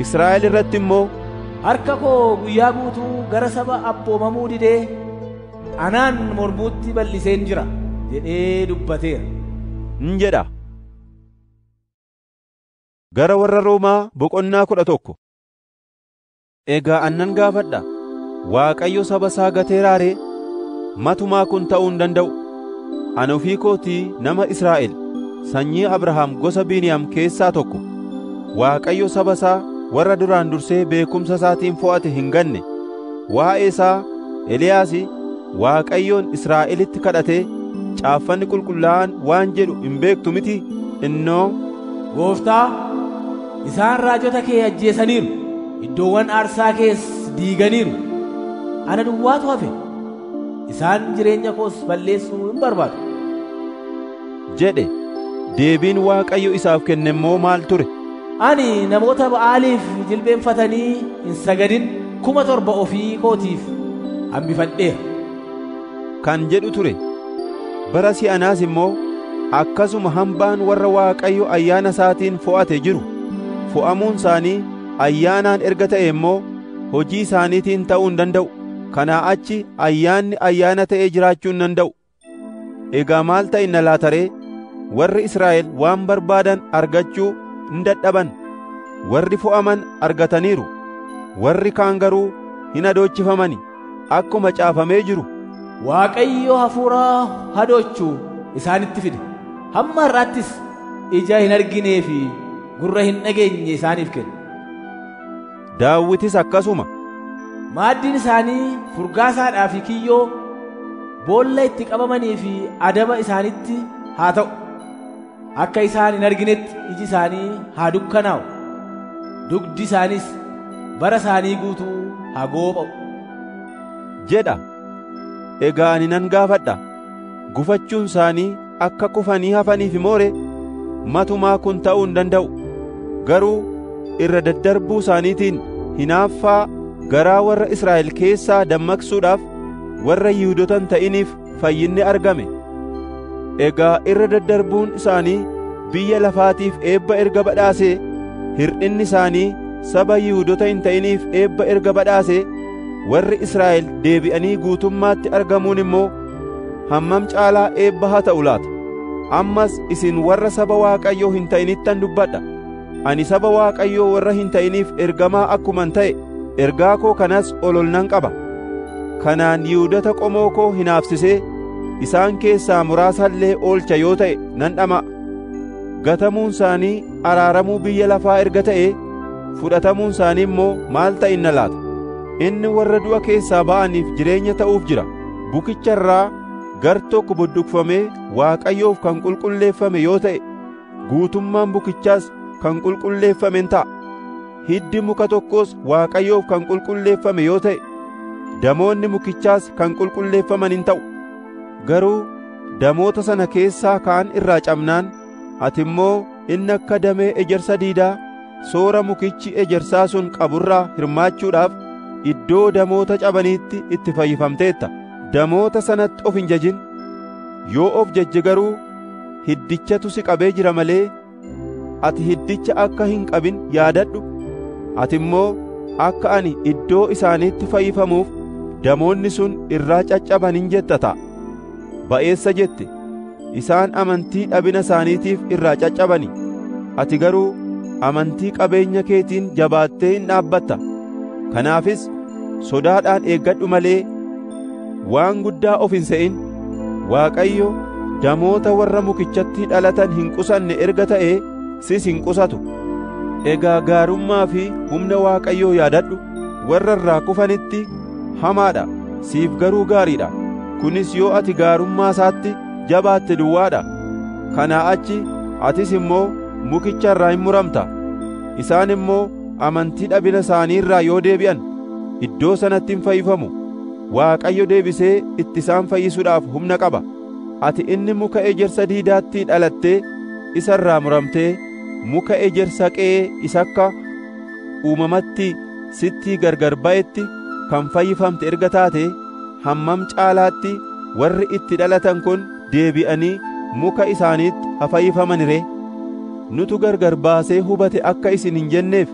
Israa'el irratti immoo, harka koo guyyaa guutuu gara saba abboomamuu didee anaan mormuutti bal'iseen jira jedhee dubbateera in jedha. Gara warra Roomaa boqonnaa 11. Egaa annan gaafadha, Waaqayyo saba isaa gateeraa ree? Matumaa kun ta'uu hin danda'u. Ani ofii kootii nama Israa'el, sanyii Abrahaam gosa Beniyaam keessaa tokko. Waaqayyo saba isaa warra duraan dursee beekumsa isaatiin fo'ate hin ganne. Waa'ee isaa Eliyaasi Waaqayyoon Israa'elitti kadhatee caaffanni qulqullaa'aan waan jedhu hin beektu miti? Innoo, Gooftaa, isaan raajota kee ajjeesaniiru, iddoowwan aarsaa kees diiganiiru. Ana duwwaatu hafe, isaan jireenya koos balleessuu hin barbaadu jedhe. Deebiin Waaqayyo isaaf kenne immoo maal ture? Ani namoota Ba'aaliif jilbeenfatanii hin sagadin 7,000 ofii kootiif hambifadheera kan jedhu ture. Bara si'anaas immoo akkasuma hambaan warra Waaqayyo ayyaana isaatiin fo'ate jiru. Fo'amuun isaanii ayyaanaan erga ta'e immoo hojii isaaniitiin ta'uu hin danda'u. Kanaa achi ayyaanni ayyaana ta'ee jiraachuu hin danda'u. Egaa maal ta'inna laata ree? Warri Israa'el waan barbaadan argachuu hin dadhaban. Warri fo'aman argataniiru, warri kaan garuu hin hadoochifamani. Akkuma caafamee jiru, Waaqayyo hafuura hadoochuu isaanitti fide. Hamma har'aattis ija hin arginee fi gurra hin dhageenye isaaniif kenne. Daawitis akkasuma. Maaddiin isaanii furgaasaadhaa fi kiyyoo, boolla itti qabamanii fi adaba isaanitti haa ta'u. Akka isaan hin arginetti iji isaanii haa dukkanaa'u, dugdi isaaniis bara isaanii guutuu haa goopha'u jedha. Egaa ani nan gaafadha, gufachuun isaanii akka kufanii hafaniif moore? Matumaa kun ta'uu hin danda'u. Garuu irra daddarbuu isaaniitiin hinaaffaa garaa warra Israa'el keessaa dammaqsuudhaaf warra Yihuudoota hin ta'iniif fayyinni argame. Egaa irra daddarbuun isaanii biyya lafaatiif eebba erga badhaasee, hir'inni isaanii saba Yihuudoota hin ta'iniif eebba erga badhaasee, warri Israa'el deebi'anii guutummaatti argamuun immoo hammam caalaa eebba haa ta'u laata? Ammas isin warra saba Waaqayyoo hin ta'inittan dubbadha. Ani saba Waaqayyoo warra hin ta'iniif ergamaa akkuman ta'e, ergaa koo kanas ol nan qaba. Kanaan Yihuudoota qomoo koo hinaafsisee isaan keessaa muraasa illee oolcha yoo ta'e nan dhama'a. Gatamuun isaanii araaramuu biyya lafaa erga ta'ee, fudhatamuun isaanii immoo maal ta'inna laata? Inni warra du'a keessaa ba'aniif jireenya ta'uuf jira. Bukicha irraa gar tokko budduqfamee Waaqayyoof kan qulqulleeffame yoo ta'e, guutummaan bukichaas kan qulqulleeffame ta'a. Hiddi muka tokkos Waaqayyoof kan qulqulleeffame yoo ta'e, damoonni mukichaas kan qulqulleeffaman hin ta'u. Garuu damoota sana keessaa kaan irraa cabnaan, ati immoo inni akka damee ejersa diidaa soora mukichi ejersaa sun qaburraa hirmaachuudhaaf iddoo damoota cabaniitti itti fayyifamteetta. Damoota sanatti of hin jajin. Yoo of jajje garuu hiddichatu si qabee jira malee, ati hiddicha akka hin qabin yaadadhu. Ati immoo akka ani iddoo isaaniitti fayyifamuuf damoonni sun irraa caccabanin jetta ta'a. Ba'eessa jette, isaan amantii dhabina isaaniitiif irraa caccabani. Ati garuu amantii qabeenya keetiin jabaattee hin dhaabbatta. Kanaafis sodaadhaan eeggadhu malee waan guddaa of hin se'in. Waaqayyo damoota warra mukichatti dhalatan hin qusanne erga ta'ee sis hin qusatu. Egaa gaarummaa fi humna Waaqayyoo yaadadhu. Warra irraa kufanitti hamaadha, siif garuu gaariidha. Kunis yoo ati gaarummaa isaatti jabaatte duwwaadha. Kanaa achi atis immoo mukicha irraa hin muramta. Isaan immoo amantii dhabina isaanii irraa yoo deebi'an iddoo sanatti hin fayyifamu. Waaqayyo deebisee itti isaan fayyisuudhaaf humna qaba. Ati inni muka ejersa diidaatti dhalattee isa irraa muramtee muka ejersa qe'ee isa akka uumamatti sittii gargar ba'etti kan fayyifamte erga taate, hammam caalaatti warri itti dhalatan kun deebi'anii muka isaaniitti haa fayyifaman ree? Nutu gargar baasee hubate akka isin hin jenneef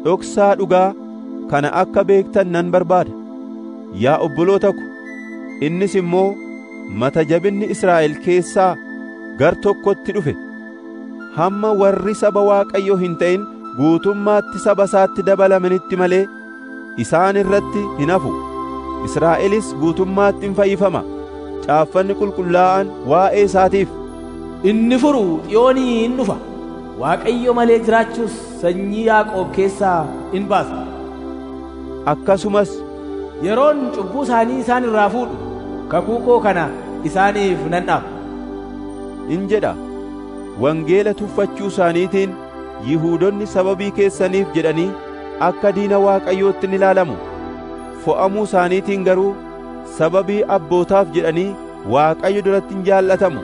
dhoksaa dhugaa kana akka beektan nan barbaada. Yaa obboloota ko, innis immoo mata jabinni Israa'el keessaa gar tokkotti dhufe. hamma warri saba Waaqayyoo hin ta'in guutummaatti saba isaatti dabalamanitti malee isaan irratti hin hafu. Israa'elis guutummaatti hin fayyifama. Caaffanni qulqullaa'aan waa'ee isaatiif, inni furu Xiyoonii in dhufa, Waaqayyo malee jiraachuus sanyii Yaaqoob keessaa in baasa. akkasumas Yeroon cubbuu isaanii isaan irraa fuudhu, kakuu koo kana isaaniif nan dhaaba. in jedha. Wangeela tuffachuu isaaniitiin Yihuudoonni sababii keessaniif jedhanii akka diina Waaqayyootti ni ilaalamu. Fo'amuu isaaniitiin garuu sababii abbootaaf jedhanii Waaqayyo duratti hin jaallatamu.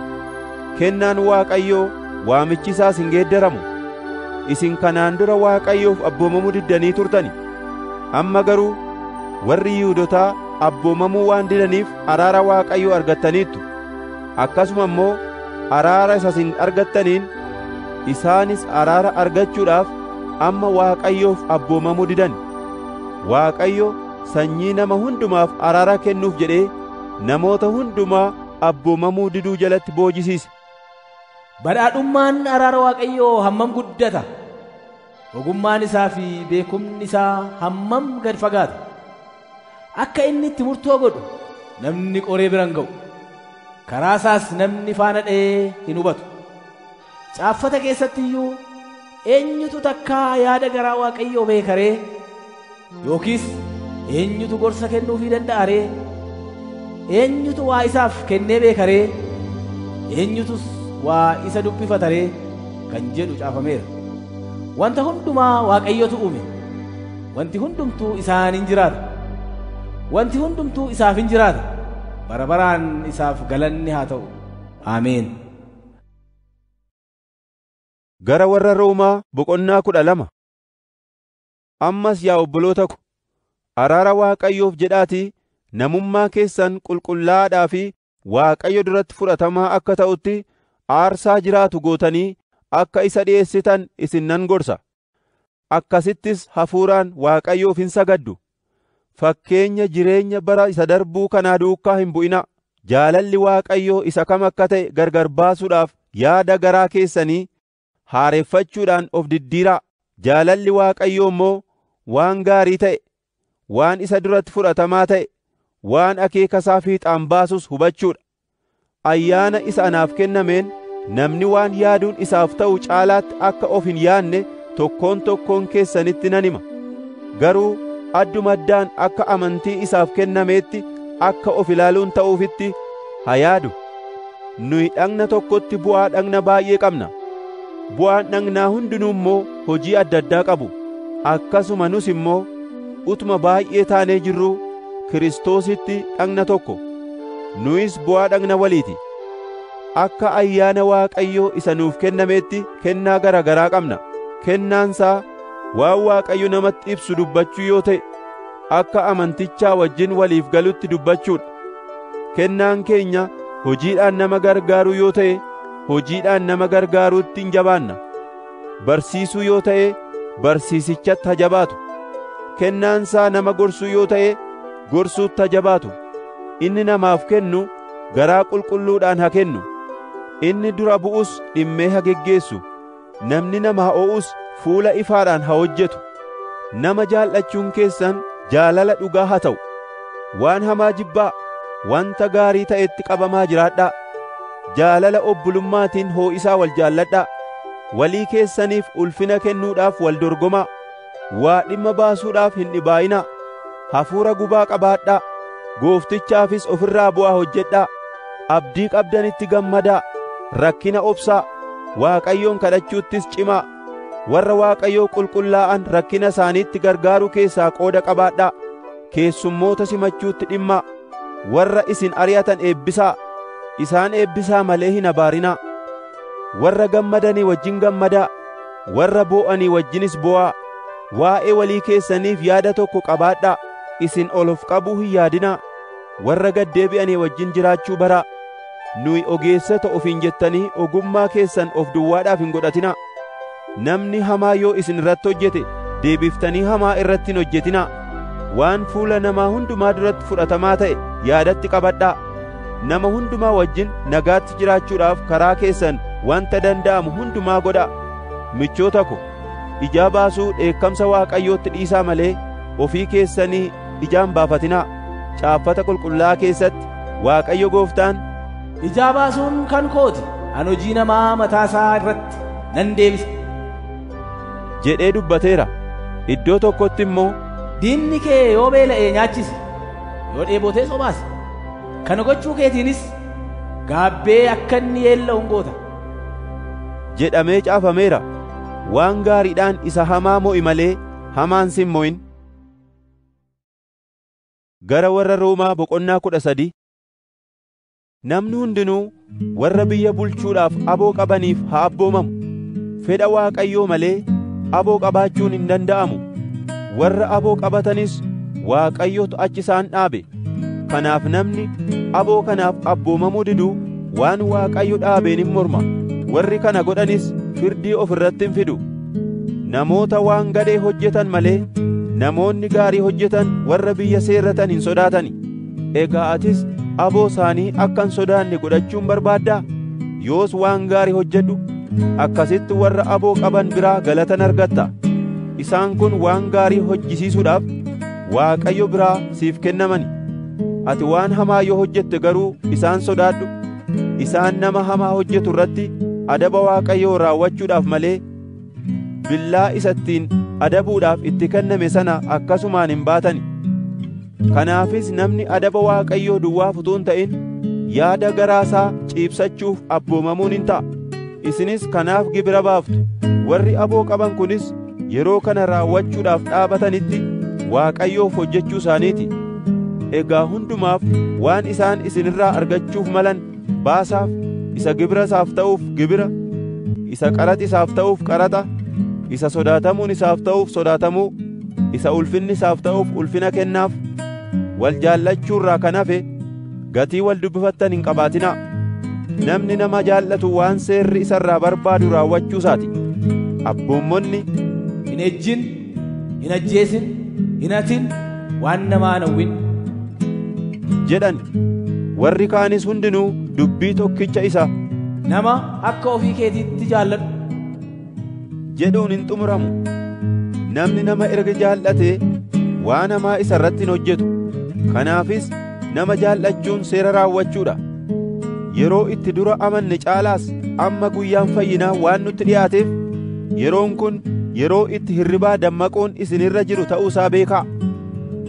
Kennaan Waaqayyoo waamichi isaas hin geeddaramu. Isin kanaan dura Waaqayyoof abboomamuu diddanii turtani. Amma garuu warri Yihuudotaa abboomamuu waan didaniif araara Waaqayyoo argattaniittu. Akkasuma immoo araara isa isin argattaniin isaanis araara argachuudhaaf amma Waaqayyoof abboomamuu didan. Waaqayyo sanyii nama hundumaaf araara kennuuf jedhee namoota hundumaa abboomamuu diduu jalatti boojisiise. Badhaadhummaan araara Waaqayyoo hammam guddata! Ogummaan isaa fi beekumni isaa hammam gad fagaata! Akka inni itti murtoo godhu namni qoree bira hin ga'u. Karaa isaas namni faana dha'ee hin hubatu. Caaffata keessatti iyyuu eenyutu takkaa yaada garaa Waaqayyoo beeka ree? Yookiis eenyutu gorsa kennuufii danda'a ree? Eenyutu waa isaaf kennee beeka ree? Eenyutus waa isa dubbifata ree? Kan jedhu caafameera. Wanta hundumaa Waaqayyotu uume. Wanti hundumtuu isaaniin jiraata. Wanti hundumtuu isaaf hin jiraata. Bara baraan isaaf galanni haa ta'u. Ameen. Gara warra Roomaa boqonnaa 12. Ammas yaa obboloota ko, araara Waaqayyoof jedhaatii namummaa keessan qulqullaa'aadhaa fi Waaqayyo duratti fudhatamaa akka ta'utti aarsaa jiraatu gootanii akka isa dhi'eessitan isin nan gorsa. Akkasittis hafuuraan Waaqayyoof hin sagaddu. Fakkeenya jireenya bara isa darbuu kanaa duukaa hin bu'ina. Jaalalli Waaqayyoo isa kam akka ta'e gargar baasuudhaaf yaada garaa keessanii haareffachuudhaan of diddiiraa. Jaalalli Waaqayyoo immoo waan gaarii ta'e, waan isa duratti fudhatamaa ta'e, waan akeeka isaa fiixaan baasus hubachuudha. Ayyaana isa anaaf kennameen namni waan yaaduun isaaf ta'u caalaatti akka of hin yaanne tokkoon tokkoon keessanitti nan hima. Garuu adduma addaan akka amantii isaaf kennameetti akka of ilaaluun ta'uufitti haa yaadu. Nuyi dhagna tokkotti bu'aa dhagna baay'ee qabna. Bu'aan dhagnaa hundinuu immoo hojii adda addaa qabu. Akkasuma nus immoo utuma baay'ee taanee jirruu Kiristoositti dhagna tokko. Nuyis bu'aa dhagna waliiti. Akka ayyaana Waaqayyoo isa nuuf kennameetti kennaa gara garaa qabna. Kennaansaa waan Waaqayyo namatti ibsu dubbachuu yoo ta'e, akka amantichaa wajjin waliif galutti dubbachuudha. Kennaan keenya hojiidhaan nama gargaaruu yoo ta'e, hojiidhaan nama gargaaruutti hin jabaanna. Barsiisuu yoo ta'e, barsiisichatti haa jabaatu. Kennaansaa nama gorsuu yoo ta'e, gorsuutti haa jabaatu. Inni namaaf kennu garaa qulqulluudhaan haa kennu. Inni dura bu'us dhimmee haa geggeessu. Namni nama haa o'us fuula ifaadhaan haa hojjetu. Nama jaallachuun keessan jaalala dhugaa haa ta'u. Waan hamaa jibbaa, wanta gaarii ta'etti qabamaa jiraadhaa. Jaalala obbulummaatiin hoo'isaa wal jaalladhaa. Walii keessaniif ulfina kennuudhaaf wal dorgomaa. Waa dhimma baasuudhaaf hin dhibaa'inaa. Hafuura gubaa qabaadhaa. Gooftichaafis ofirraa bu'aa hojjedhaa. Abdii qabdanitti gammadaa. Rakkina obsaa. Waaqayyoon kadhachuuttis cimaa. Warra Waaqayyoo qulqullaa'an rakkina isaaniitti gargaaruu keessaa qooda qabaadhaa. Keessummoota simachuutti dhimmaa. Warra isin ari'atan eebbisaa. Isaan eebbisaa malee hin abaarinaa. Warra gammadanii wajjin gammadaa. Warra boo'anii wajjinis boo'aa. Waa'ee walii keessaniif yaada tokko qabaadhaa. Isin ol of qabuu hin yaadinaa. Warra gaddeebi'anii wajjin jiraachuu baraa. Nuyi ogeessota ofiin jettanii ogummaa keessan of duwwaadhaaf hin godhatinaa. Namni hamaa yoo isin irratti hojjete deebiftanii hamaa irratti hin hojjetinaa. Waan fuula namaa hundumaa duratti fudhatamaa ta'e yaadatti qabadhaa. Nama hundumaa wajjin nagaatti jiraachuudhaaf karaa keessan wanta danda'amu hundumaa godhaa. Michoota ko, ijaa baasuu dheekkamsa Waaqayyootti dhiisaa malee ofii keessanii ijaan baafatinaa. Caaffata qulqullaa'aa keessatti Waaqayyo Gooftaan, ijaa baasuun kan kooti, ani hojii namaa mataasaa irratti nan deebisa jedhee dubbateera. Iddoo tokkotti immoo, diinni kee yoo beela'e nyaachisi, yoo dheebote sobaasi. Kana gochuu keetiinis gaabbee akka inni yeella'u goota jedhamee caafameera. Waan gaariidhaan isa hamaa mo'i malee hamaan sin mo'in. Gara warra Roomaa boqonnaa 13. Namni hundinuu warra biyya bulchuudhaaf aboo qabaniif haa abboomamu. Fedha Waaqayyoo malee aboo qabaachuun hin danda'amu. Warra aboo qabatanis Waaqayyotu achi isaan dhaabe. Kanaaf namni aboo kanaaf abboomamuu diduu waan Waaqayyo dhaabeen hin morma. Warri kana godhanis firdii of irratti hin fidu. Namoota waan gadhee hojjetan malee namoonni gaarii hojjetan warra biyya seerratan hin sodaatani. Egaa atis aboo isaanii akka hin sodaanne godhachuun barbaaddaa? Yoos waan gaarii hojjedhu. Akkasitti warra aboo qaban biraa galatan argatta. Isaan kun waan gaarii hojjisiisuudhaaf Waaqayyo biraa siif kennamani. Ati waan hamaa yoo hojjette garuu isaan sodaadhu. Isaan nama hamaa hojjetu irratti adaba Waaqayyoo raawwachuudhaaf malee billaa isa ittiin adabuudhaaf itti kenname sana akkasumaan hin baatani. Kanaafis namni adaba Waaqayyoo duwwaaf utuu hin ta'in yaada garaasaa ciibsachuuf abboomamuun hin ta'a. Isinis kanaaf gibira baaftu. Warri aboo qaban kunis yeroo kana raawwachuudhaaf dhaabatanitti Waaqayyoof hojjechuu isaaniiti. Egaa hundumaaf waan isaan isinirraa argachuuf malan baasaaf. Isa gibira isaaf ta'uuf gibira, isa qaraxa isaaf ta'uuf qaraxa, isa sodaatamuun isaaf ta'uuf sodaatamuu, isa ulfinni isaaf ta'uuf ulfina kennaaf. Wal jaallachuurraa kan hafe gatii wal dubbifattan hin qabaatinaa. Namni nama jaallatu waan seerri isa irraa barbaadu raawwachuu isaati. Abboommonni, hin ejjin, hin ajjeesin, hin hatin, waan namaa hin hawwin jedhan. Warri kaanis hundinuu dubbii tokkicha isa, nama akka ofii keetiitti jaalladhu jedhuun hin xumuramu. Namni nama erga jaallatee waan hamaa isa irratti hin hojjetu. Kanaafis nama jaallachuun seera raawwachuudha. Yeroo itti dura amanne caalaas amma guyyaan fayyinaa waan nutti dhiyaateef yeroon kun yeroo itti hirribaa dammaquun isinirra jiru ta'uusaa beekaa.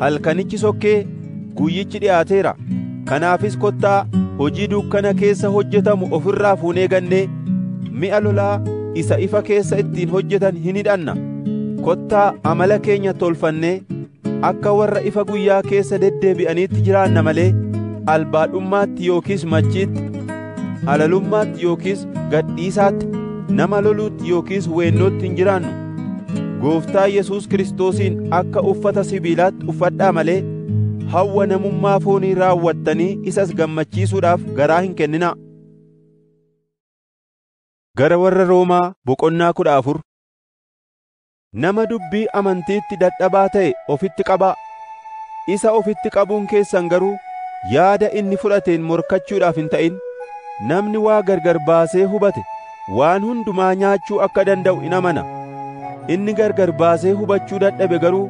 Halkanichi sokkee guyyichi dhiyaateera. Kanaafis kottaa hojii dukkana keessa hojjetamu ofirraa fuunee gannee mi'a lolaa isa ifa keessa ittiin hojjetan hin hidhanna. Kottaa amala keenya tolfannee akka warra ifa guyyaa keessa deddeebi'aniitti jiraanna malee albaadhummaatti yookiis machiitti, halalummaatti yookiis gadhiisaatti, nama loluutti yookiis weennootti hin jiraannu. Gooftaa Yesuus Kiristoosiin akka uffata sibiilaatti uffadhaa malee hawwa namummaa foonii raawwattanii isas gammachiisuudhaaf garaa hin kenninaa. Gara warra Roomaa boqonnaa 14. Nama dubbii amantiitti dadhabaa ta'e ofitti qabaa. Isa ofitti qabuun keessan garuu yaada inni fudhateen morkachuudhaaf hin ta'in. Namni waa gargar baasee hubate waan hundumaa nyaachuu akka danda'u in amana. Inni gargar baasee hubachuu dadhabe garuu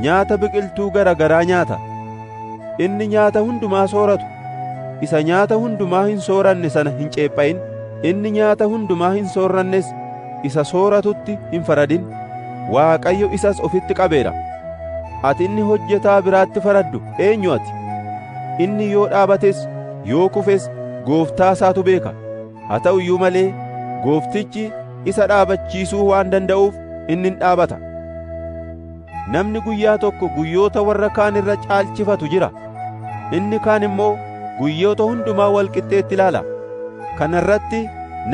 nyaata biqiltuu gara garaa nyaata. Inni nyaata hundumaa sooratu, isa nyaata hundumaa hin sooranne sana hin ceepha'in. Inni nyaata hundumaa hin soorrannes isa sooratutti hin faradin. Waaqayyo isas ofitti qabeera. Ati inni hojjetaa biraatti faraddu eenyu ati? Inni yoo dhaabates yoo kufes gooftaa isaatu beeka. Haa ta'u iyyuu malee gooftichi isa dhaabachiisuu waan danda'uuf inni hin dhaabata. Namni guyyaa tokko guyyoota warra kaan irra caalchifatu jira. Inni kaan immoo guyyoota hundumaa wal qixxeetti ilaala. Kana irratti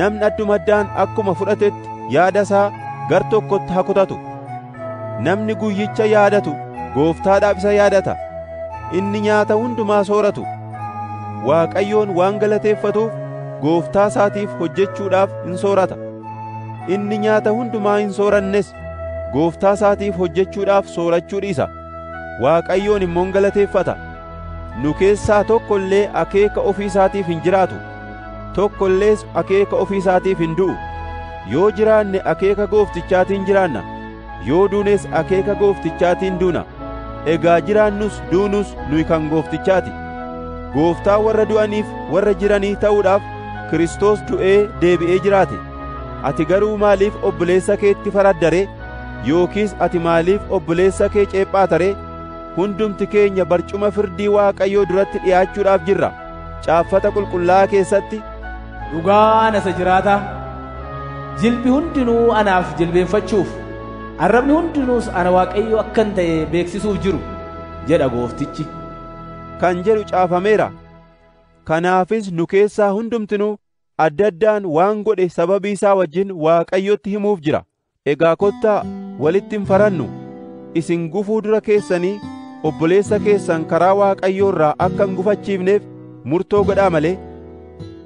namni addumaddaan akkuma fudhatetti yaada isaa gar tokkotti haa kutatu. Namni guyyicha yaadatu gooftaadhaaf isa yaadata. Inni nyaata hundumaa sooratu Waaqayyoon waan galateeffatuuf gooftaa isaatiif hojjechuudhaaf hin soorata. Inni nyaata hundumaa hin soorannes gooftaa isaatiif hojjechuudhaaf soorachuu dhiisa. Waaqayyoon immoo galateeffata. Nu keessaa tokko illee akeeka ofii isaatiif hin jiraatu. tokko illees akeeka ofii isaatiif hin du'u. Yoo jiraanne akeeka Gooftichaatiin jiraanna, yoo duunes akeeka Gooftichaatiin duuna. Egaa jiraannus duunus nuyi kan Gooftichaati. Gooftaa warra du'aniif warra jiranii ta'uudhaaf Kiristoos du'ee deebi'ee jiraate. Ati garuu maaliif obboleessa keetti faraddare? Yookiis ati maaliif obboleessa kee ceephaatare? Hundumti keenya barcuma firdii Waaqayyoo duratti dhi'aachuudhaaf jirra. Caaffata qulqullaa'aa keessatti, dhugaan isa jiraataa, jilbi hundinuu anaaf jilbeenfachuuf, arrabni hundinuus ana Waaqayyo akkan ta'e beeksisuuf jiru jedha Gooftichi kan jedhu caafameera. Kanaafis nu keessaa hundumtinuu adda addaan waan godhe sababii isaa wajjin Waaqayyotti himuuf jira. Egaa kottaa walitti hin farannu. Isin gufuu dura keessanii obboleessa keessan karaa Waaqayyoo irraa akka hin gufachiifneef murtoo godhaa malee.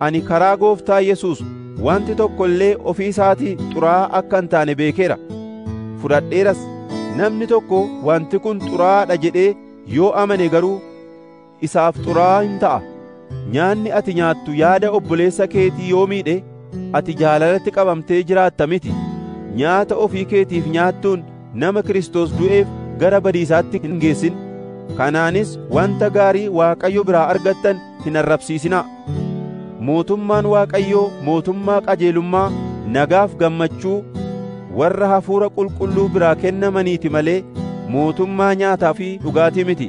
Ani karaa Gooftaa Yesuus wanti tokko illee ofii isaatii xuraa'aa akka hin taane beekeera. Fudhadheeras. Namni tokko wanti kun xuraa'aadha jedhee yoo amane garuu isaaf xuraa'aa hin ta'a. Nyaanni ati nyaattu yaada obboleessa keetii yoo miidhe ati jaalalatti qabamtee jiraatta miti. Nyaata ofii keetiif nyaattuun nama Kiristoos du'eef gara badiisaatti hin geessin. Kanaanis wanta gaarii Waaqayyo biraa argattan hin arrabsiisinaa. Mootummaan Waaqayyoo mootummaa qajeelummaa, nagaaf gammachuu warra Hafuura Qulqulluu biraa kennamaniiti malee mootummaa nyaataa fi dhugaatii miti.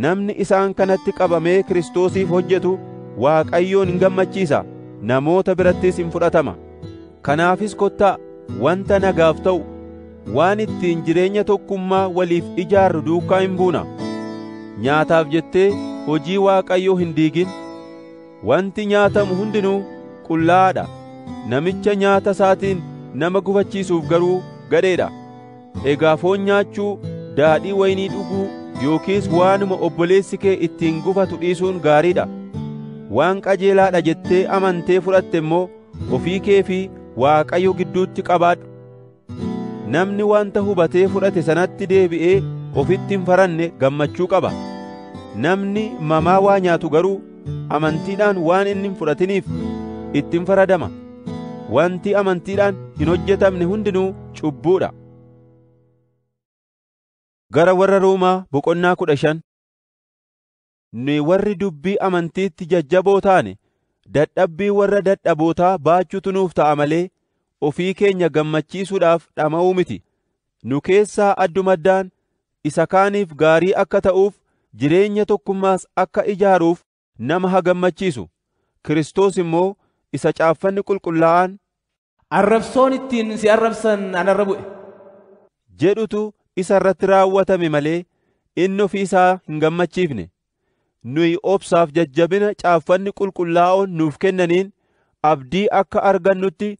Namni isaan kanatti qabamee Kiristoosiif hojjetu Waaqayyoon hin gammachiisa, namoota birattis hin fudhatama. Kanaafis kottaa wanta nagaaf ta'u, waan ittiin jireenya tokkummaa waliif ijaarru duukaa hin buuna. Nyaataaf jettee hojii Waaqayyoo hin diigin. Wanti nyaatamu hundinuu qullaa'aadha. Namicha nyaata isaatiin nama gufachiisuuf garuu gadheedha. Egaa foon nyaachuu, daadhii waynii dhuguu yookiis waanuma obboleessi kee ittiin gufatu dhiisuun gaariidha. Waan qajeelaadha jettee amantee fudhatte immoo ofii kee fi Waaqayyo gidduutti qabaadhu. Namni wanta hubatee fudhate sanatti deebi'ee ofitti hin faranne gammachuu qaba. Namni mamaa waa nyaatu garuu amantiidhaan waan inni hin fudhatiniif ittiin faradama. Wanti amantiidhaan hin hojjetamne hundinuu cubbuudha. Gara warra Roomaa boqonnaa 15. Nuyi warri dubbii amantiitti jajjaboo taane dadhabbii warra dadhabootaa baachuutu nuuf ta'a malee ofii keenya gammachiisuudhaaf dhama'uu miti. Nu keessaa addumaddaan isa kaaniif gaarii akka ta'uuf jireenya tokkummaas akka ijaaruuf nama haa gammachiisu. Kiristoos immoo isa caaffanni qulqullaa'aan, arrabsoon ittiin si arrabsan anarra bu'e jedhutu isa irratti raawwatame malee inni ofii isaa hin gammachiifne. Nuyi obsaaf jajjabina caaffanni qulqullaa'oon nuuf kennaniin abdii akka argannutti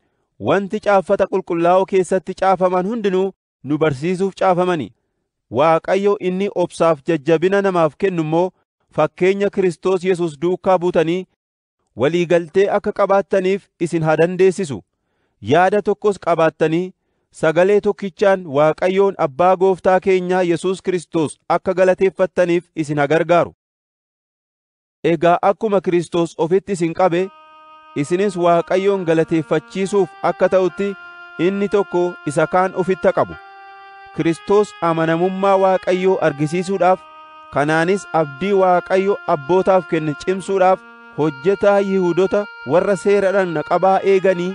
wanti caaffata qulqullaa'oo keessatti caafaman hundinuu nu barsiisuuf caafamani. Waaqayyo inni obsaaf jajjabina namaaf kennu immoo fakkeenya Kiristoos Yesuus duukaa buutanii walii galtee akka qabaattaniif isin haa dandeessisu. Yaada tokkos qabaattanii sagalee tokkichaan Waaqayyoon Abbaa Gooftaa keenyaa Yesuus Kiristoos akka galateeffattaniif isin haa gargaaru. Egaa akkuma Kiristoos ofitti isin qabe, isinis Waaqayyoon galateeffachiisuuf akka ta'utti inni tokko isa kaan ofitti haa qabu. Kiristoos amanamummaa Waaqayyoo argisiisuudhaaf, kanaanis abdii Waaqayyo abbootaaf kenne cimsuudhaaf hojjetaa Yihuudoota warra seera dhagna qabaa eeganii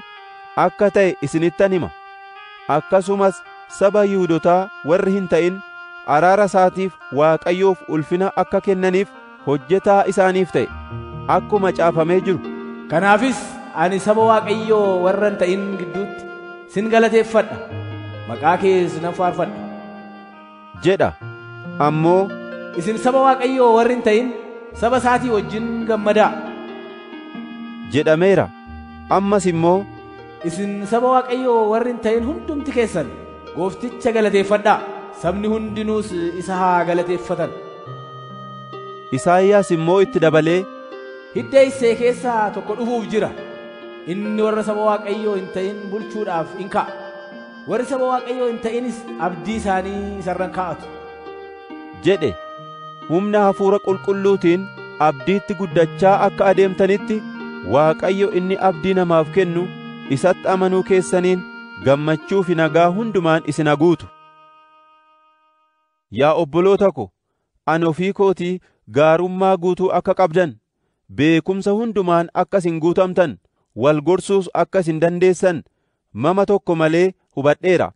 akka ta'e isinittan hima. Akkasumas saba Yihuudootaa warri hin ta'in araara isaatiif Waaqayyoof ulfina akka kennaniif hojjetaa isaaniif ta'e akkuma caafamee jiru. Kanaafis ani saba Waaqayyoo warra hin ta'in gidduutti sin galateeffadha, maqaa kees nan faarfadha jedha. Ammoo isin saba Waaqayyoo warri hin ta'in saba isaatii wajjin gammadaa jedhameera. Ammas immoo isin saba Waaqayyoo warri hin ta'in hundumti keessan Goofticha galateeffadhaa, sabni hundinuus isa haa galateeffatan. Isaayyaas immoo itti dabalee, hidda Isseey keessaa tokko dhufuuf jira. Inni warra saba Waaqayyoo hin ta'in bulchuudhaaf in ka'a. Warri saba Waaqayyoo hin ta'inis abdii isaanii isarran kaa'atu jedhe. Humna Hafuura Qulqulluutiin abdiitti guddachaa akka adeemtanitti Waaqayyo inni abdii namaaf kennu isatti amanuu keessaniin gammachuu fi nagaa hundumaan isin haguutu. Yaa obboloota ko, ani ofii kootii gaarummaa guutuu akka qabdan, beekumsa hundumaan akka isin guutamtan, wal gorsuus akka isin dandeessan mama tokko malee hubadheera.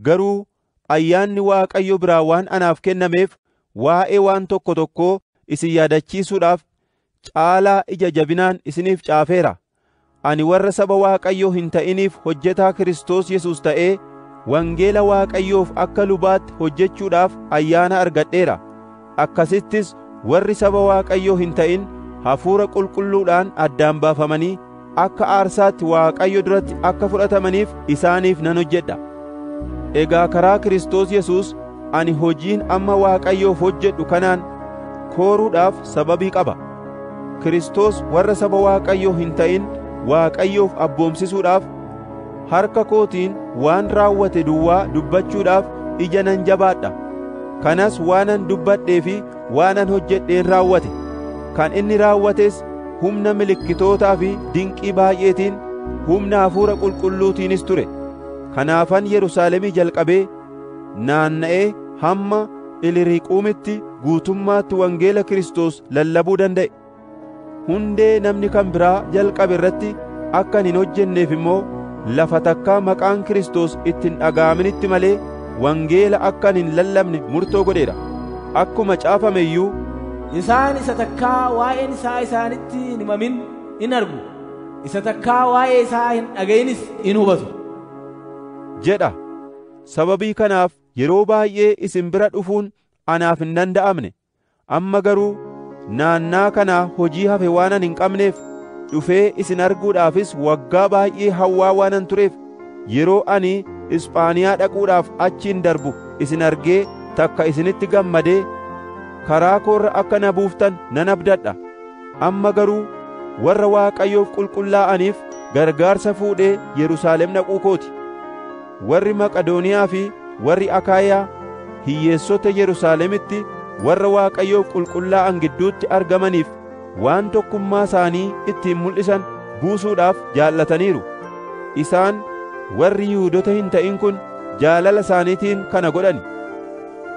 Garuu ayyaanni Waaqayyo biraa waan anaaf kennameef waa'ee waan tokko tokkoo isin yaadachiisuudhaaf caalaa ija jabinaan isiniif caafeera. Ani warra saba Waaqayyoo hin ta'iniif hojjetaa Kiristoos Yesuus ta'ee wangeela Waaqayyoof akka lubaatti hojjechuudhaaf ayyaana argadheera. Akkasittis warri saba Waaqayyoo hin ta'in Hafuura Qulqulluudhaan addaan baafamanii akka aarsaatti Waaqayyo duratti akka fudhatamaniif isaaniif nan hojjedha. Egaa karaa Kiristoos Yesuus ani hojiin amma Waaqayyoof hojjedhu kanaan kooruudhaaf sababii qaba. Kiristoos warra saba Waaqayyoo hin ta'in Waaqayyoof abboomsisuudhaaf harka kootiin waan raawwate duwwaa dubbachuudhaaf ija nan jabaadha. Kanas waanan dubbadhee fi waanan hojjedheen raawwate. Kan inni raawwates humna milikkitootaa fi dinqii baay'eetiin, humna Hafuura Qulqulluutiinis ture. Kanaafan Yerusaalemii jalqabee naanna'ee hamma Iliriiquumitti guutummaatti wangeela Kiristoos lallabuu danda'e. Hundee namni kan biraa jalqabe irratti akkan hin hojjenneef immoo lafa takkaa maqaan Kiristoos ittiin dhaga'aminitti malee wangeela akkan hin lallabne murtoo godheera. Akkuma caafame iyyuu isaan isa takkaa waa'een isaa isaanitti hin himamin in argu, isa takkaa waa'ee isaa hin dhaga'inis in hubatu jedha. Sababii kanaaf yeroo baay'ee isin bira dhufuun anaaf hin danda'amne. Amma garuu naannaa kanaa hojii hafe waanan hin qabneef dhufee isin arguudhaafis waggaa baay'ee hawwaa waanan tureef yeroo ani Ispaaniyaa dhaquudhaaf achiin darbu isin argee takka isinitti gammadee karaa koorra akka na buuftan nan abdadha. Amma garuu warra Waaqayyoof qulqullaa'aniif gargaarsa fuudhee Yerusaalem dhaquu kooti. Warri Maqadooniyaa fi warri Akaayaa hiyyeessota Yerusaalemitti warra Waaqayyoof qulqullaa'an gidduutti argamaniif waan tokkummaa isaanii ittiin mul'isan buusuudhaaf jaallataniiru. Isaan warri Yihuudota hin ta'in kun jaalala isaaniitiin kana godhani.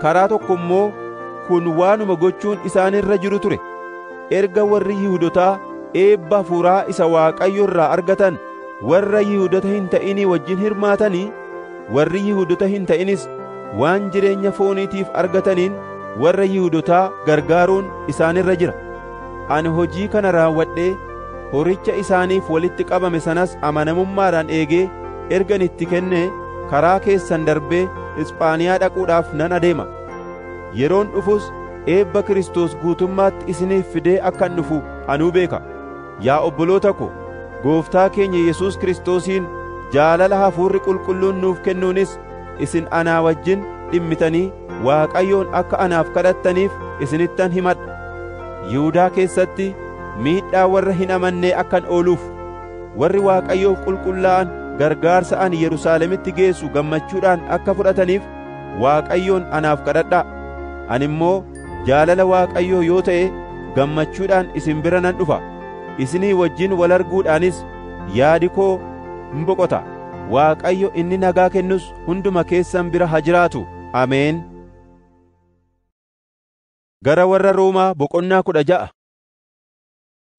Karaa tokko immoo kun waanuma gochuun isaanirra jiru ture. Erga warri Yihuudotaa eebba hafuuraa isa Waaqayyo irraa argatan warra Yihuudota hin ta'inii wajjin hirmaatanii, warri Yihuudota hin ta'inis waan jireenya fooniitiif argataniin warra Yihuudotaa gargaaruun isaanirra jira. Ani hojii kana raawwadhee horicha isaaniif walitti qabame sanas amanamummaadhaan eegee ergan itti kennee karaa keessan darbee Ispaaniyaa dhaquudhaaf nan adeema. Yeroon dhufus eebba Kiristoos guutummaatti isiniif fidee akkan dhufu anuu beeka. Yaa obboloota ko, Gooftaa keenya Yesuus Kiristoosiin jaalala Hafuurri Qulqulluun nuuf kennuunis isin anaa wajjin dhimmitanii Waaqayyoon akka anaaf kadhattaniif isinittan himadha. Yihuudaa keessatti miidhaa warra hin amannee akkan ooluuf warri Waaqayyoof qulqullaa'an gargaarsa ani Yerusaalemitti geessu gammachuudhaan akka fudhataniif Waaqayyoon anaaf kadhadhaa. Ani immoo jaalala Waaqayyoo yoo ta'e gammachuudhaan isin bira nan dhufa. Isinii wajjin wal arguudhaanis yaadi koo hin boqota. Waaqayyo inni nagaa kennus hunduma keessan bira haa jiraatu. Ameen. Gara warra Roomaa boqonnaa 16.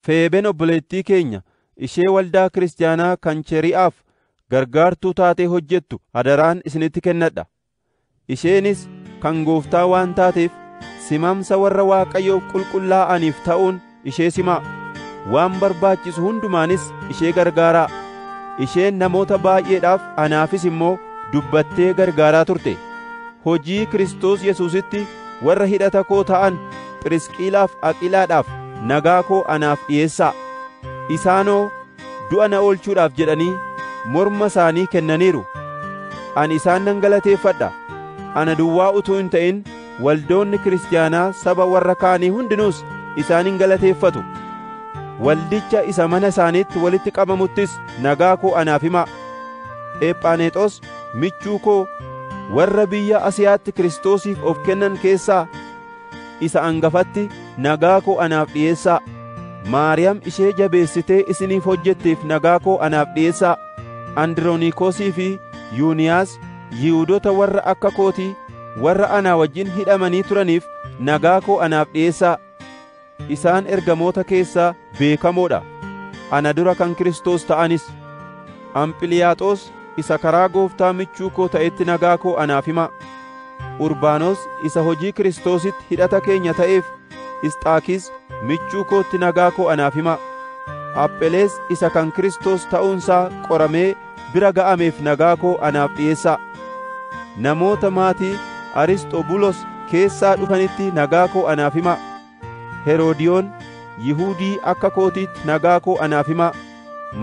Feebeen obboleettii keenya ishee waldaa kiristaanaa kan Cheri'aaf gargaartuu taatee hojjettu adaraan isinitti kennadha. Isheenis kan Gooftaa waan taateef simamsa warra Waaqayyoof qulqullaa'aniif ta'uun ishee simaa. Waan barbaachisu hundumaanis ishee gargaaraa. Isheen namoota baay'eedhaaf anaafis immoo dubbattee gargaaraa turte. Hojii Kiristoos Yesuusitti warra hidhata koo ta'an Phirisqiilaaf Aqilaadhaaf nagaa koo anaaf dhi'eessaa. Isaanoo du'a na oolchuudhaaf jedhanii morma isaanii kennaniiru. Ani isaan nan galateeffadha. Ana duwwaa utuu hin ta'in waldoonni kiristaanaa saba warra kaanii hundinuus isaanin galateeffatu. Waldicha isa mana isaaniitti walitti qabamuttis nagaa koo anaaf himaa. Ephaaneexos michuu koo warra biyya Asiyaatti Kiristoosiif of kennan keessaa isa angafatti nagaa koo anaaf dhi'eessaa. Maariyaam ishee jabeessitee isiniif hojjetteef nagaa koo anaaf dhi'eessaa. Androonikoosii fi Yuuniyaas Yihuudoota warra akka kootii warra anaa wajjin hidhamanii turaniif nagaa koo anaaf dhi'eessaa. Isaan ergamoota keessaa beekamoo dha, ana dura kan Kiristoos ta'anis. Amphiliyaaxoos isa karaa Gooftaa michuu koo ta'etti nagaa koo anaaf himaa. Urbaanos isa hojii Kiristoositti hidhata keenya ta'eef Isxaakis michuu kootti nagaa koo anaaf himaa. Aphelees isa kan Kiristoos ta'uunsaa qoramee bira ga'ameef nagaa koo anaaf dhi'eessaa. Namoota maatii Arisxobulos keessaa dhufanitti nagaa koo anaaf himaa. Heroodiyoon Yihuudii akka kootiitti nagaa koo anaaf himaa.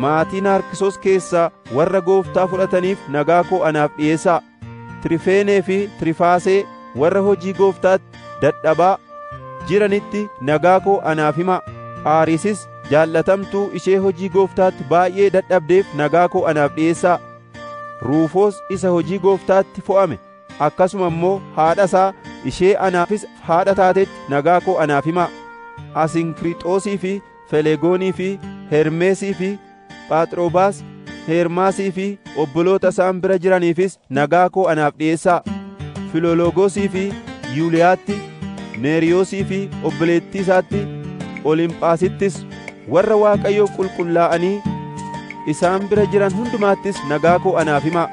Maatii Naarkisos keessaa warra Gooftaa fudhataniif nagaa koo anaaf dhi'eessaa. Tirifeenee fi Tirifaasee warra hojii Gooftaatti dadhabaa jiranitti nagaa koo anaaf himaa. Phaarisis jaallatamtuu ishee hojii Gooftaatti baay'ee dadhabdeef nagaa koo anaaf dhi'eessaa. Ruufoos isa hojii Gooftaatti fo'ame akkasuma immoo haadhasaa ishee anaafis haadha taatetti nagaa koo anaaf himaa. Asinkirixoosii fi Felegoonii fi Hermeesii fi Phaaxroobaas Hermaasii fi obboloota isaan bira jiraniifis nagaa koo anaaf dhi'eessaa. Filologoosii fi Yuuliyaatti, Neeriyoosii fi obboleettii isaatti, Olimphaasittis warra Waaqayyoof qulqullaa'anii isaan bira jiran hundumaattis nagaa koo anaaf himaa.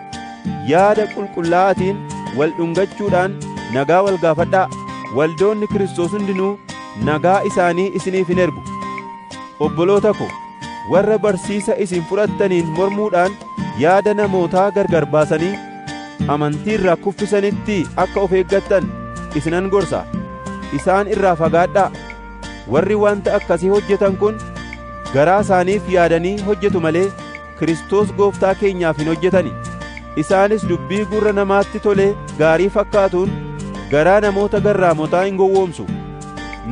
Yaada qulqullaa'aatiin wal dhungachuudhaan nagaa wal gaafadhaa. Waldoonni Kiristoos hundinuu nagaa isaanii isiniif hin ergu. Obboloota ko, warra barsiisa isin fudhattaniin mormuudhaan yaada namootaa gargar baasanii amantii irraa kuffisanitti akka of eeggattan isinan gorsa. Isaan irraa fagaadhaa. Warri wanta akkasii hojjetan kun garaa isaaniif yaadanii hojjetu malee Kiristoos Gooftaa keenyaaf hin hojjetani. Isaanis dubbii gurra namaatti tolee gaarii fakkaatuun garaa namoota garraamotaa hin gowwoomsu.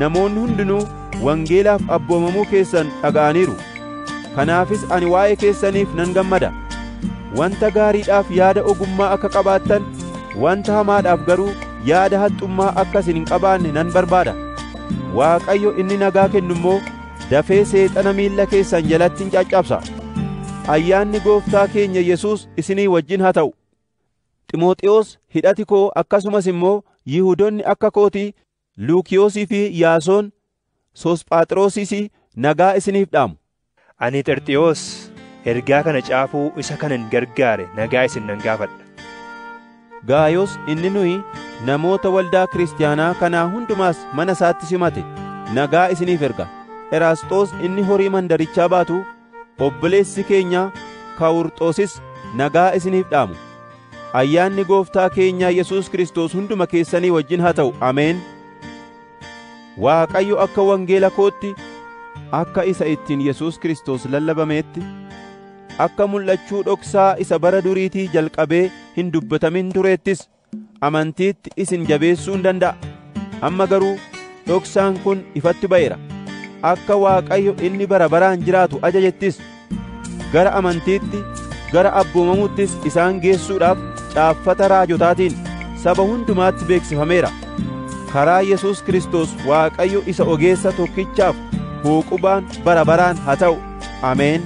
Namoonni hundinuu wangeelaaf abboomamuu keessan dhaga'aniiru. Kanaafis ani waa'ee keessaniif nan gammada. Wanta gaariidhaaf yaada ogummaa akka qabaattan, wanta hamaadhaaf garuu yaada haxxummaa akka isin hin qabaanne nan barbaada. Waaqayyo inni nagaa kennu immoo dafee seexana miilla keessan jalatti hin caccabsa. Ayyaanni Gooftaa keenya Yesuus isinii wajjin haa ta'u. Ximooxiyoos hidhati koo akkasumas immoo Yihuudoonni akka kootii Luukiyoosii fi Yaasoon Sosphaxroosis nagaa isiniif dhaamu. Ani Xerxiyoos ergaa kana caafuu isa kanan gargaare nagaa isin nan gaafadha. Gaayos inni nuyi namoota waldaa kiristaanaa kanaa hundumaas mana isaatti simate nagaa isiniif erga. Eraasxoos inni horii mandarichaa baatu obboleessi keenya Kawurxoosis nagaa isiniif dhaamu. Ayyaanni Gooftaa keenya Yesuus Kiristoos hunduma keessanii wajjin haa ta'u. Ameen. Waaqayyo akka wangeela kootti, akka isa ittiin Yesuus Kiristoos lallabameetti, akka mul'achuu dhoksaa isa bara duriitii jalqabee hin dubbatamin tureettis amantiitti isin jabeessuu hin danda'a. Amma garuu dhoksaan kun ifatti ba'eera. Akka Waaqayyo inni bara baraan jiraatu ajajettis gara amantiitti, gara abboomamuuttis isaan geessuudhaaf caaffata raajotaatiin saba hundumaatti beeksifameera. Karaa Yesuus Kiristoos Waaqayyo isa ogeessa tokkichaaf huuqubaan bara baraan haa ta'u. Ameen.